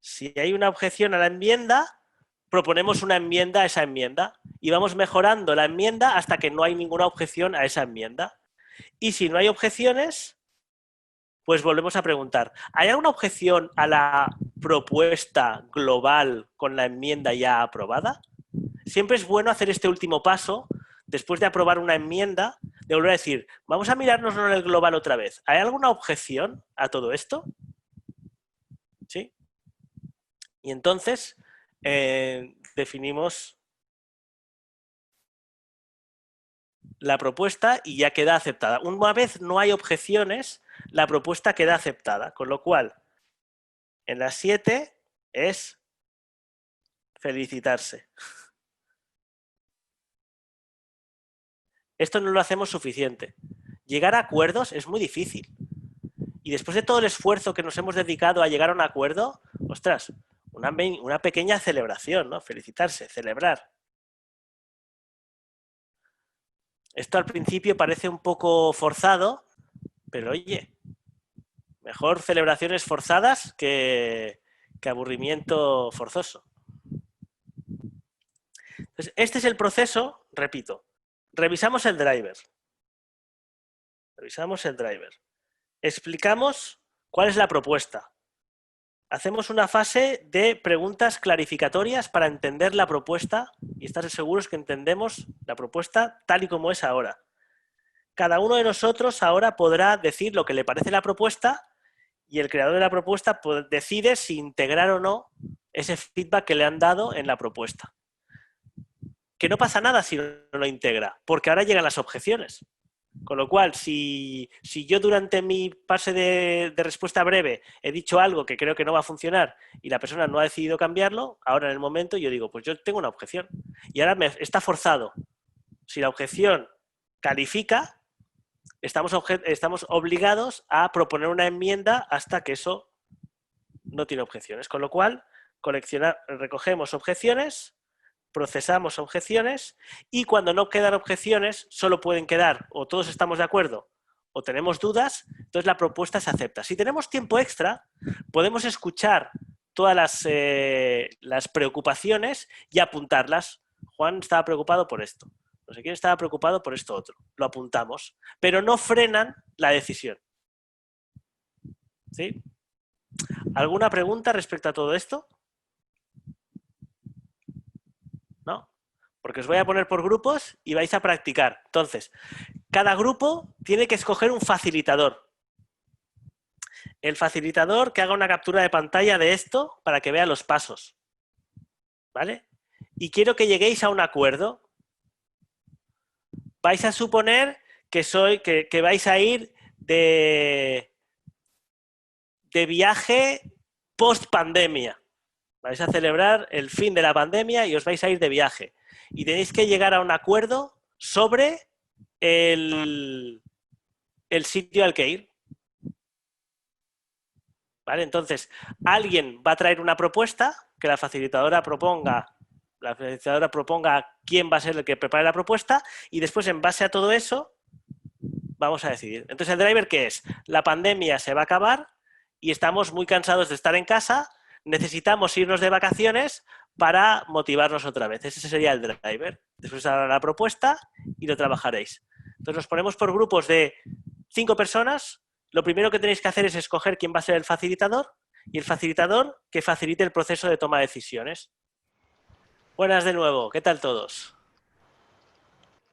Si hay una objeción a la enmienda, proponemos una enmienda a esa enmienda y vamos mejorando la enmienda hasta que no hay ninguna objeción a esa enmienda. Y si no hay objeciones, pues volvemos a preguntar, ¿hay alguna objeción a la propuesta global con la enmienda ya aprobada? Siempre es bueno hacer este último paso, después de aprobar una enmienda, de volver a decir, vamos a mirarnos en el global otra vez. ¿Hay alguna objeción a todo esto? ¿Sí? Y entonces definimos la propuesta y ya queda aceptada. Una vez no hay objeciones, la propuesta queda aceptada, con lo cual en la 7 es felicitarse. Esto no lo hacemos suficiente. Llegar a acuerdos es muy difícil. Y después de todo el esfuerzo que nos hemos dedicado a llegar a un acuerdo, ostras, una pequeña celebración, ¿no? Felicitarse, celebrar. Esto al principio parece un poco forzado, pero oye, mejor celebraciones forzadas que aburrimiento forzoso. Entonces, este es el proceso, repito. Revisamos el driver. Revisamos el driver. Explicamos cuál es la propuesta. Hacemos una fase de preguntas clarificatorias para entender la propuesta y estar seguros que entendemos la propuesta tal y como es ahora. Cada uno de nosotros ahora podrá decir lo que le parece la propuesta y el creador de la propuesta decide si integrar o no ese feedback que le han dado en la propuesta. que no pasa nada si no lo integra, porque ahora llegan las objeciones. Con lo cual, si yo durante mi pase de respuesta breve he dicho algo que creo que no va a funcionar y la persona no ha decidido cambiarlo, ahora en el momento yo digo, pues yo tengo una objeción. Y ahora está forzado. Si la objeción califica, estamos obligados a proponer una enmienda hasta que eso no tiene objeciones. Con lo cual, recogemos objeciones, procesamos objeciones y cuando no quedan objeciones, solo pueden quedar o todos estamos de acuerdo o tenemos dudas, entonces la propuesta se acepta. Si tenemos tiempo extra, podemos escuchar todas las preocupaciones y apuntarlas. Juan estaba preocupado por esto. No sé quién estaba preocupado por esto otro. Lo apuntamos. Pero no frenan la decisión. ¿Sí? ¿Alguna pregunta respecto a todo esto? ¿No? Porque os voy a poner por grupos y vais a practicar. Entonces, cada grupo tiene que escoger un facilitador. El facilitador que haga una captura de pantalla de esto para que vea los pasos. ¿Vale? Y quiero que lleguéis a un acuerdo. Vais a suponer que vais a ir de viaje post pandemia. Vais a celebrar el fin de la pandemia y os vais a ir de viaje. Y tenéis que llegar a un acuerdo sobre el sitio al que ir. ¿Vale? Entonces, alguien va a traer una propuesta, que la facilitadora proponga quién va a ser el que prepare la propuesta y después, en base a todo eso, vamos a decidir. Entonces, ¿el driver qué es? La pandemia se va a acabar y estamos muy cansados de estar en casa, necesitamos irnos de vacaciones para motivarnos otra vez. Ese sería el driver. Después hará la propuesta y lo trabajaréis. Entonces nos ponemos por grupos de 5 personas. Lo primero que tenéis que hacer es escoger quién va a ser el facilitador y el facilitador que facilite el proceso de toma de decisiones. Buenas de nuevo. ¿Qué tal todos?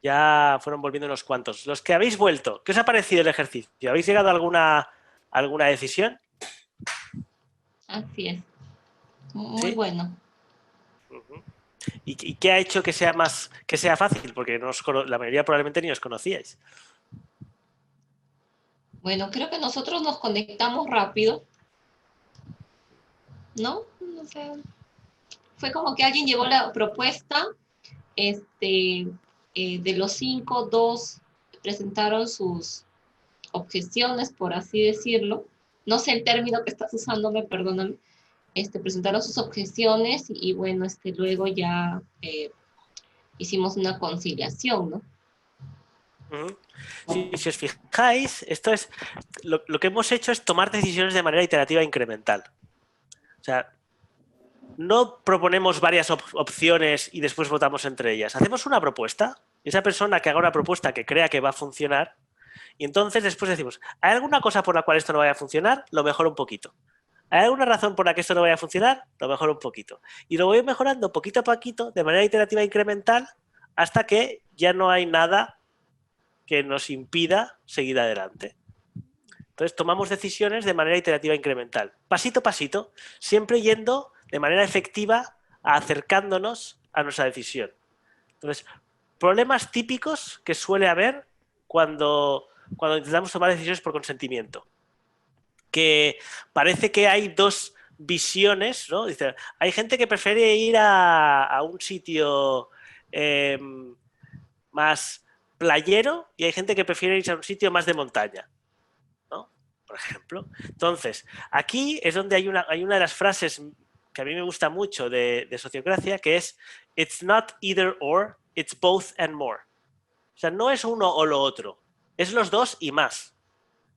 Ya fueron volviendo unos cuantos. Los que habéis vuelto, ¿qué os ha parecido el ejercicio? ¿Habéis llegado a alguna decisión? Así es. Muy ¿Sí? bueno. ¿Y qué ha hecho que sea fácil? Porque la mayoría probablemente ni os conocíais. Bueno, creo que nosotros nos conectamos rápido. ¿No? No sé. Fue como que alguien llevó la propuesta, de los 5, 2 presentaron sus objeciones, por así decirlo. No sé el término que estás usándome, perdóname. Presentaron sus objeciones y bueno, luego ya hicimos una conciliación, ¿no? Si os fijáis, esto es lo que hemos hecho es tomar decisiones de manera iterativa e incremental. O sea, no proponemos varias opciones y después votamos entre ellas. Hacemos una propuesta, y esa persona que haga una propuesta que crea que va a funcionar, y entonces después decimos, ¿hay alguna cosa por la cual esto no vaya a funcionar? Lo mejoro un poquito. ¿Hay alguna razón por la que esto no vaya a funcionar? Lo mejoro un poquito. Y lo voy mejorando poquito a poquito, de manera iterativa e incremental, hasta que ya no hay nada que nos impida seguir adelante. Entonces tomamos decisiones de manera iterativa e incremental. Pasito a pasito, siempre yendo de manera efectiva acercándonos a nuestra decisión. Entonces, problemas típicos que suele haber cuando intentamos tomar decisiones por consentimiento. Que parece que hay dos visiones, ¿no? Dice, hay gente que prefiere ir a un sitio más playero y hay gente que prefiere ir a un sitio más de montaña, ¿no? Por ejemplo. Entonces, aquí es donde hay una de las frases que a mí me gusta mucho de Sociocracia, que es "It's not either or, it's both and more". O sea, no es uno o lo otro, es los dos y más.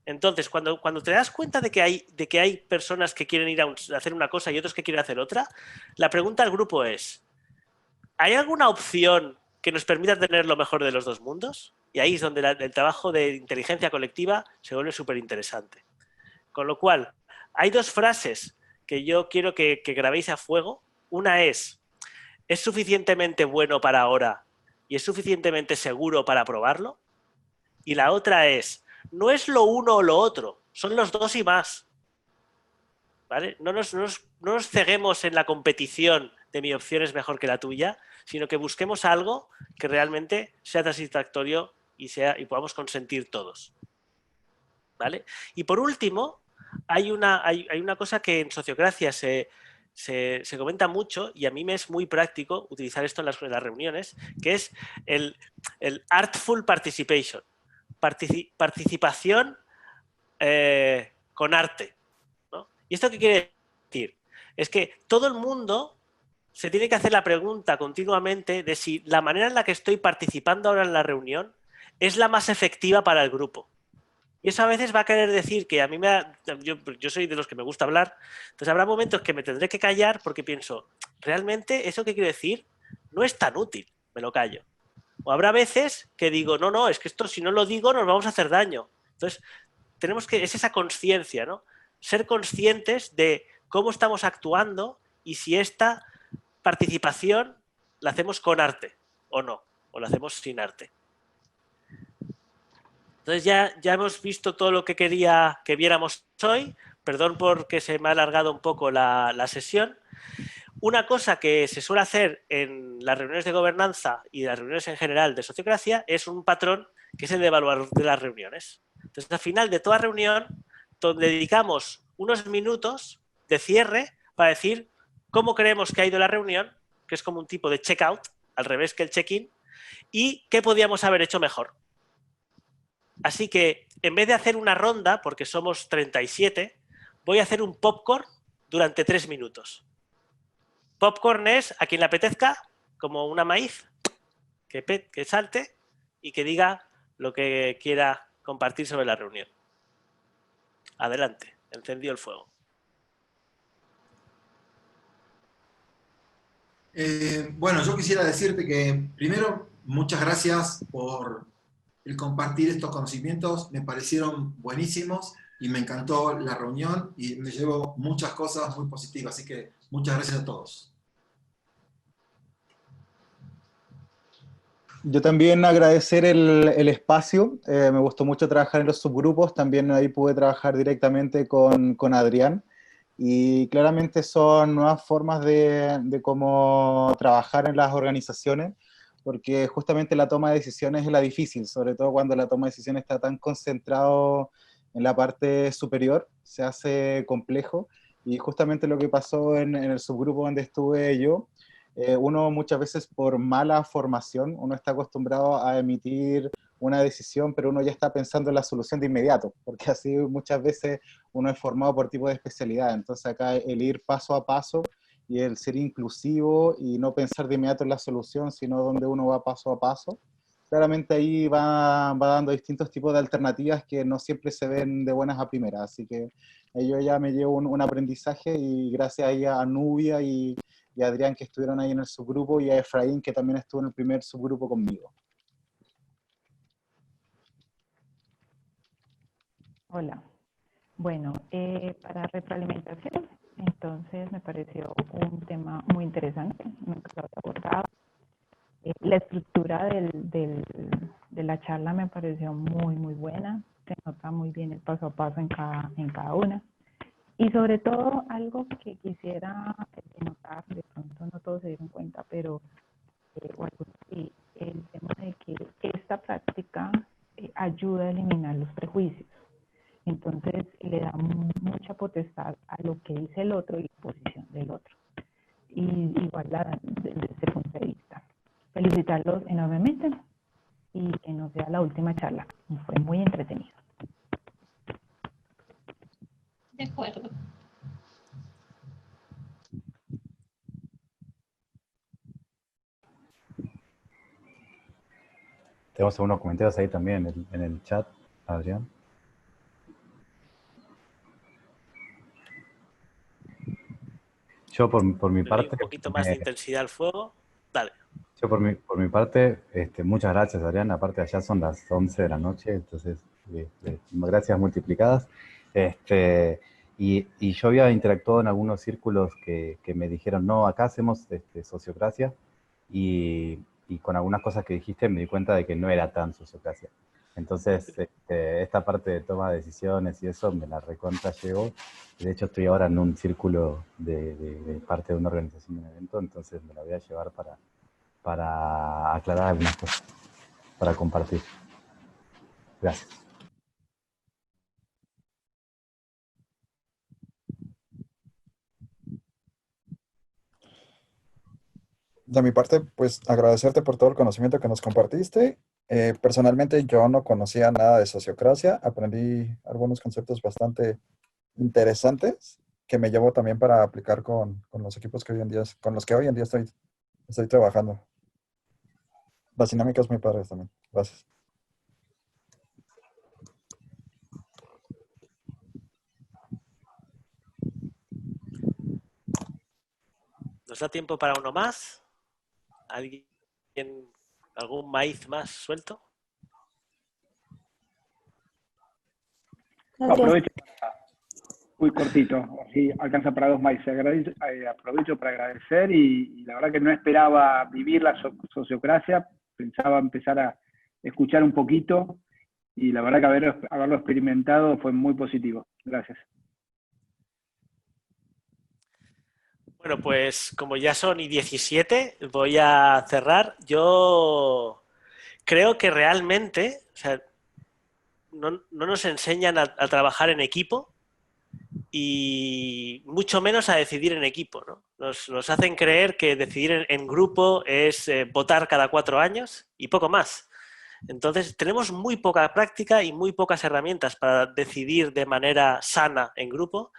Entonces, cuando te das cuenta de que hay personas que quieren ir a hacer una cosa y otros que quieren hacer otra, la pregunta al grupo es, ¿hay alguna opción que nos permita tener lo mejor de los dos mundos? Y ahí es donde el trabajo de inteligencia colectiva se vuelve súper interesante. Con lo cual, hay dos frases que yo quiero que grabéis a fuego. Una ¿es suficientemente bueno para ahora y es suficientemente seguro para probarlo? Y la otra es, no es lo uno o lo otro, son los dos y más. ¿Vale? No nos ceguemos en la competición de mi opción es mejor que la tuya, sino que busquemos algo que realmente sea satisfactorio y podamos consentir todos. ¿Vale? Y por último, hay una cosa que en sociocracia se comenta mucho, y a mí me es muy práctico utilizar esto en las reuniones, que es el artful participation, participación con arte, ¿no? ¿Y esto qué quiere decir? Es que todo el mundo se tiene que hacer la pregunta continuamente de si la manera en la que estoy participando ahora en la reunión es la más efectiva para el grupo. Y eso a veces va a querer decir que a mí yo soy de los que me gusta hablar, entonces habrá momentos que me tendré que callar porque pienso, realmente eso que quiero decir no es tan útil, me lo callo. O habrá veces que digo, no, es que esto si no lo digo nos vamos a hacer daño. Entonces, es esa conciencia, ¿no? Ser conscientes de cómo estamos actuando y si esta participación la hacemos con arte o no, o la hacemos sin arte. Entonces ya hemos visto todo lo que quería que viéramos hoy. Perdón porque se me ha alargado un poco la sesión. Una cosa que se suele hacer en las reuniones de gobernanza y las reuniones en general de sociocracia es un patrón que es el de evaluador de las reuniones. Entonces, al final de toda reunión, donde dedicamos unos minutos de cierre para decir cómo creemos que ha ido la reunión, que es como un tipo de check-out, al revés que el check-in, y qué podíamos haber hecho mejor. Así que, en vez de hacer una ronda, porque somos 37, voy a hacer un popcorn durante 3 minutos. Popcorn es, a quien le apetezca, como una maíz, que salte y que diga lo que quiera compartir sobre la reunión. Adelante, encendió el fuego. Bueno, yo quisiera decirte que, primero, muchas gracias por el compartir estos conocimientos, me parecieron buenísimos y me encantó la reunión y me llevo muchas cosas muy positivas, así que muchas gracias a todos. Yo también agradecer el espacio, me gustó mucho trabajar en los subgrupos, también ahí pude trabajar directamente con Adrián, y claramente son nuevas formas de cómo trabajar en las organizaciones, porque justamente la toma de decisiones es la difícil, sobre todo cuando la toma de decisiones está tan concentrado en la parte superior, se hace complejo, y justamente lo que pasó en el subgrupo donde estuve yo, uno muchas veces por mala formación, uno está acostumbrado a emitir una decisión, pero uno ya está pensando en la solución de inmediato, porque así muchas veces uno es formado por tipo de especialidad. Entonces acá el ir paso a paso y el ser inclusivo y no pensar de inmediato en la solución, sino donde uno va paso a paso, claramente ahí va dando distintos tipos de alternativas que no siempre se ven de buenas a primeras. Así que yo ya me llevo un aprendizaje, y gracias ahí a Nubia y a Adrián que estuvieron ahí en el subgrupo, y a Efraín que también estuvo en el primer subgrupo conmigo. Hola. Bueno, para retroalimentación, entonces me pareció un tema muy interesante, nunca lo había abordado. La estructura de la charla me pareció muy, muy buena, se nota muy bien el paso a paso en cada una. Y sobre todo, algo que quisiera notar, de pronto no todos se dieron cuenta, pero sí, el tema de que esta práctica ayuda a eliminar los prejuicios. Entonces, le da mucha potestad a lo que dice el otro y la posición del otro. Y igual desde ese punto de vista. Felicitarlos enormemente y que nos sea la última charla. Fue muy entretenido. De acuerdo. Tenemos algunos comentarios ahí también en el chat, Adrián. Yo por mi parte... Un poquito más de intensidad al fuego. Dale. Yo por mi parte, muchas gracias, Adrián. Aparte allá son las 11 de la noche, entonces gracias multiplicadas. Y yo había interactuado en algunos círculos que me dijeron, no, acá hacemos sociocracia, y con algunas cosas que dijiste me di cuenta de que no era tan sociocracia. Entonces, esta parte de toma de decisiones y eso me la recontra llevo. De hecho, estoy ahora en un círculo de parte de una organización de un evento, entonces me la voy a llevar para aclarar algunas cosas, para compartir. Gracias. De mi parte, pues agradecerte por todo el conocimiento que nos compartiste. Personalmente yo no conocía nada de sociocracia, aprendí algunos conceptos bastante interesantes que me llevo también para aplicar con los equipos que hoy en día, con los que hoy en día estoy trabajando. Las dinámicas muy padres también. Gracias. ¿Nos da tiempo para uno más? ¿Alguien, algún maíz más suelto? Aprovecho, muy cortito, así alcanza para 2 maíz. Aprovecho para agradecer y la verdad que no esperaba vivir la sociocracia, pensaba empezar a escuchar un poquito y la verdad que haberlo experimentado fue muy positivo. Gracias. Bueno, pues como ya son y 17, voy a cerrar. Yo creo que realmente, o sea, no nos enseñan a trabajar en equipo y mucho menos a decidir en equipo, ¿no? Nos hacen creer que decidir en grupo es votar cada 4 años y poco más. Entonces, tenemos muy poca práctica y muy pocas herramientas para decidir de manera sana en grupo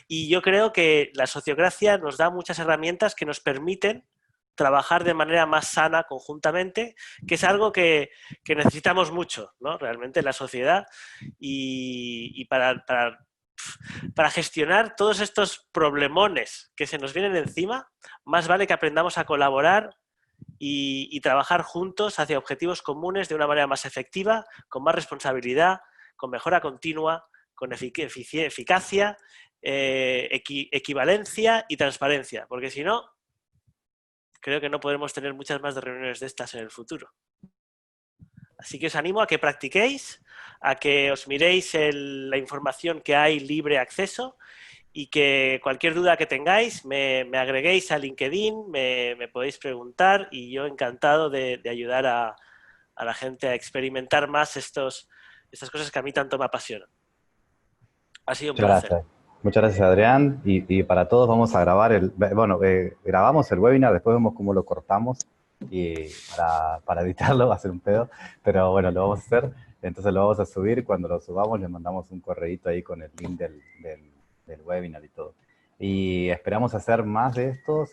y yo creo que la sociocracia nos da muchas herramientas que nos permiten trabajar de manera más sana conjuntamente, que es algo que necesitamos mucho, ¿no? Realmente en la sociedad y para gestionar todos estos problemones que se nos vienen encima, más vale que aprendamos a colaborar y trabajar juntos hacia objetivos comunes de una manera más efectiva, con más responsabilidad, con mejora continua, con eficacia, equivalencia y transparencia, porque si no, creo que no podremos tener muchas más reuniones de estas en el futuro. Así que os animo a que practiquéis, a que os miréis la información que hay libre acceso y que cualquier duda que tengáis me agreguéis a LinkedIn, me podéis preguntar y yo encantado de ayudar a la gente a experimentar más estas cosas que a mí tanto me apasionan. Ha sido un placer. Muchas gracias, Adrián. Y para todos vamos a grabar grabamos el webinar, después vemos cómo lo cortamos y para editarlo va a ser un pedo, pero bueno, lo vamos a hacer. Entonces lo vamos a subir, cuando lo subamos les mandamos un correíto ahí con el link del webinar y todo. Y esperamos hacer más de estos,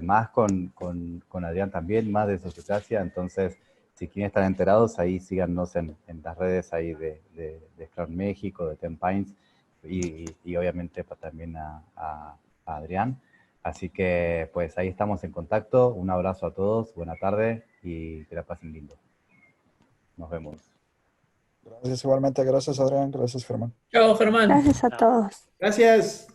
más con Adrián también, más de sociocracia. Entonces, si quieren estar enterados, ahí síganos en las redes ahí de Scrum México, de Ten Pines, y obviamente también a Adrián. Así que, pues, ahí estamos en contacto. Un abrazo a todos, buena tarde y que la pasen lindo. Nos vemos. Gracias igualmente, gracias Adrián, gracias Germán. Chao, Germán. Gracias a todos. Gracias.